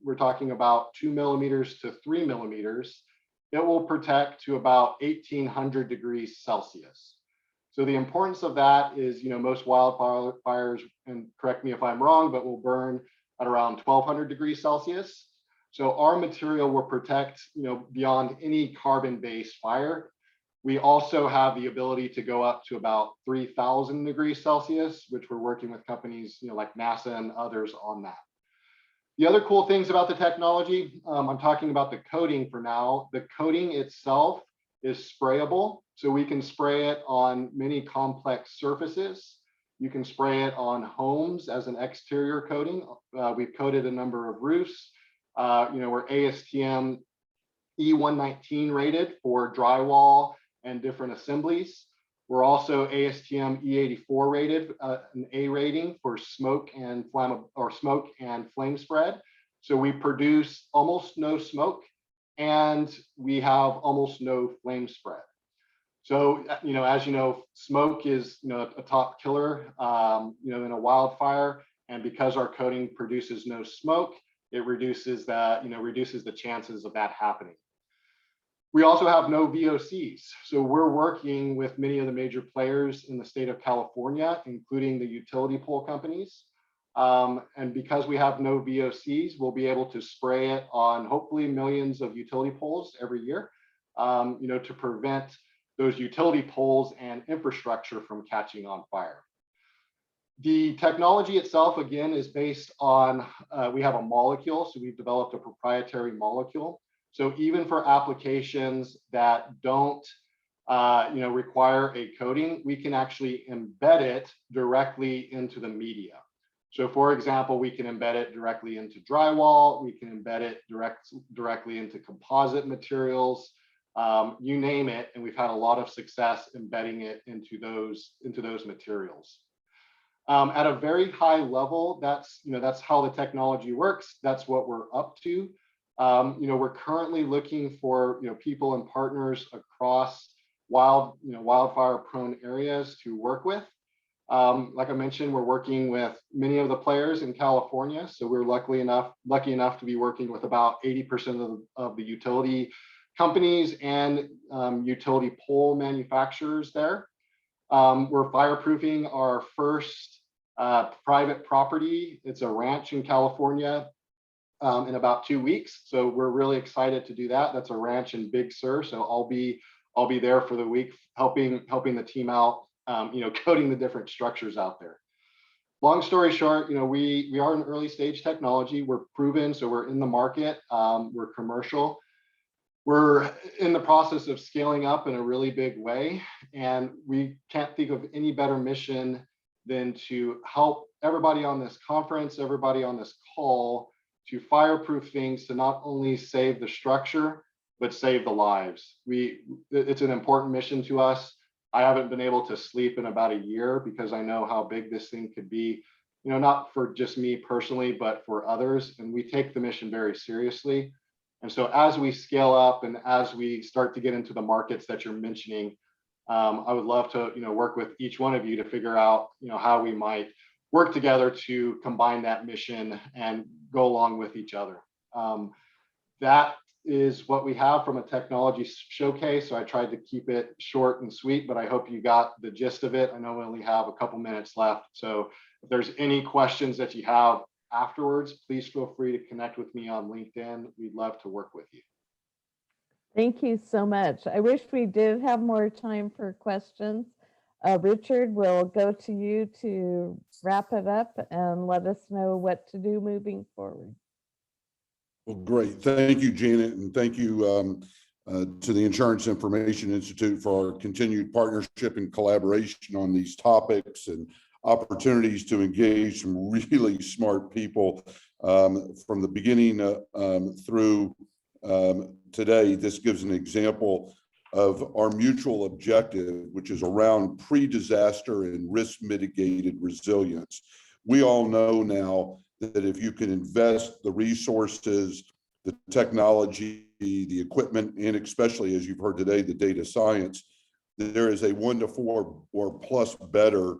we're talking about 2 millimeters to 3 millimeters, it will protect to about 1800 degrees Celsius. So the importance of that is, most wildfires, and correct me if I'm wrong, but will burn at around 1200 degrees Celsius. So our material will protect, beyond any carbon-based fire. We also have the ability to go up to about 3,000 degrees Celsius, which we're working with companies, like NASA and others on that. The other cool things about the technology, I'm talking about the coating for now. The coating itself is sprayable. So we can spray it on many complex surfaces. You can spray it on homes as an exterior coating. We've coated a number of roofs. We're ASTM E119 rated for drywall and different assemblies. We're also ASTM E84 rated, an A rating for smoke and flame spread. So we produce almost no smoke, and we have almost no flame spread. So, as you know, smoke is, a top killer, in a wildfire. And because our coating produces no smoke, it reduces that, reduces the chances of that happening. We also have no VOCs. So we're working with many of the major players in the state of California, including the utility pole companies. And because we have no VOCs, we'll be able to spray it on hopefully millions of utility poles every year, to prevent those utility poles and infrastructure from catching on fire. The technology itself, again, is based on, we have a molecule, so we've developed a proprietary molecule. So even for applications that don't, require a coating, we can actually embed it directly into the media. So for example, we can embed it directly into drywall, we can embed it directly into composite materials, you name it, and we've had a lot of success embedding it into those materials. At a very high level, that's how the technology works. That's what we're up to. We're currently looking for people and partners across wildfire-prone areas to work with. Like I mentioned, we're working with many of the players in California. So we're lucky enough to be working with about 80% of the utility companies and utility pole manufacturers there. We're fireproofing our first private property. It's a ranch in California in about 2 weeks. So we're really excited to do that. That's a ranch in Big Sur. So I'll be there for the week, helping the team out, coating the different structures out there. Long story short, we are an early stage technology. We're proven, so we're in the market. We're commercial. We're in the process of scaling up in a really big way, and we can't think of any better mission than to help everybody on this conference, everybody on this call, to fireproof things to not only save the structure, but save the lives. It's an important mission to us. I haven't been able to sleep in about a year because I know how big this thing could be, not for just me personally, but for others. And we take the mission very seriously. And so as we scale up and as we start to get into the markets that you're mentioning, I would love to, work with each one of you to figure out, how we might work together to combine that mission and go along with each other. That is what we have from a technology showcase. So I tried to keep it short and sweet, but I hope you got the gist of it. I know we only have a couple minutes left. So if there's any questions that you have afterwards, please feel free to connect with me on LinkedIn. We'd love to work with you. Thank you so much. I wish we did have more time for questions. Richard, we'll go to you to wrap it up and let us know what to do moving forward. Well, great. Thank you, Janet, and thank you to the Insurance Information Institute for our continued partnership and collaboration on these topics and opportunities to engage some really smart people from the beginning through today. This gives an example of our mutual objective, which is around pre-disaster and risk mitigated resilience. We all know now that if you can invest the resources, the technology, the equipment, and especially, as you've heard today, the data science, there is a 1 to 4 or plus better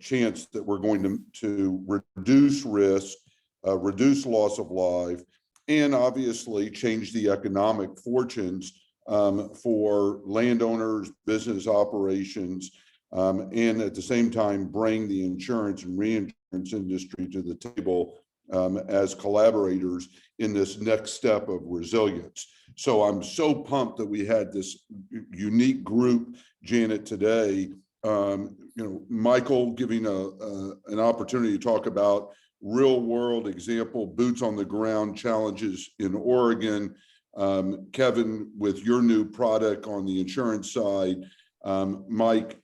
chance that we're going to reduce risk, reduce loss of life, and obviously change the economic fortunes for landowners, business operations, and at the same time bring the insurance and reinsurance industry to the table as collaborators in this next step of resilience. So I'm so pumped that we had this unique group, Janet, today. Michael giving an opportunity to talk about real world example, boots on the ground challenges in Oregon. Kevin, with your new product on the insurance side, Mike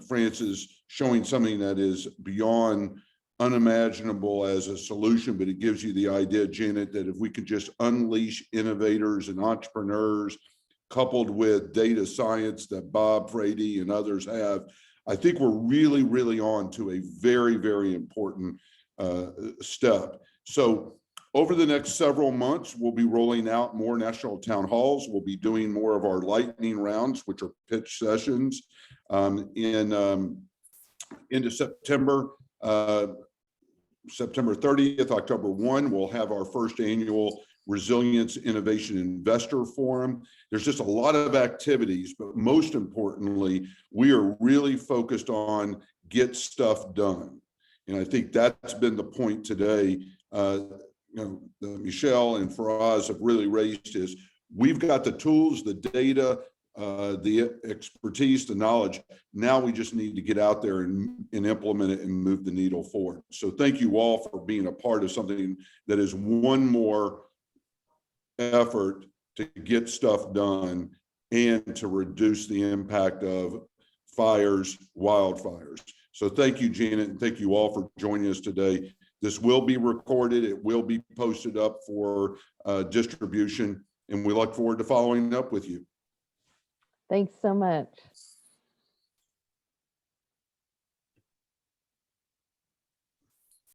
Francis showing something that is beyond unimaginable as a solution, but it gives you the idea, Janet, that if we could just unleash innovators and entrepreneurs coupled with data science that Bob, Frady, and others have, I think we're really, really on to a very, very important step. So over the next several months, we'll be rolling out more national town halls. We'll be doing more of our lightning rounds, which are pitch sessions into September. September 30th, October 1, we'll have our first annual Resilience Innovation Investor Forum. There's just a lot of activities, but most importantly, we are really focused on get stuff done. And I think that's been the point today. Michele and Faraz have really raised is we've got the tools, the data, the expertise, the knowledge. Now we just need to get out there and implement it and move the needle forward. So thank you all for being a part of something that is one more effort to get stuff done and to reduce the impact of fires, wildfires. So thank you, Janet, and thank you all for joining us today. This will be recorded. It will be posted up for distribution, and we look forward to following up with you. Thanks so much.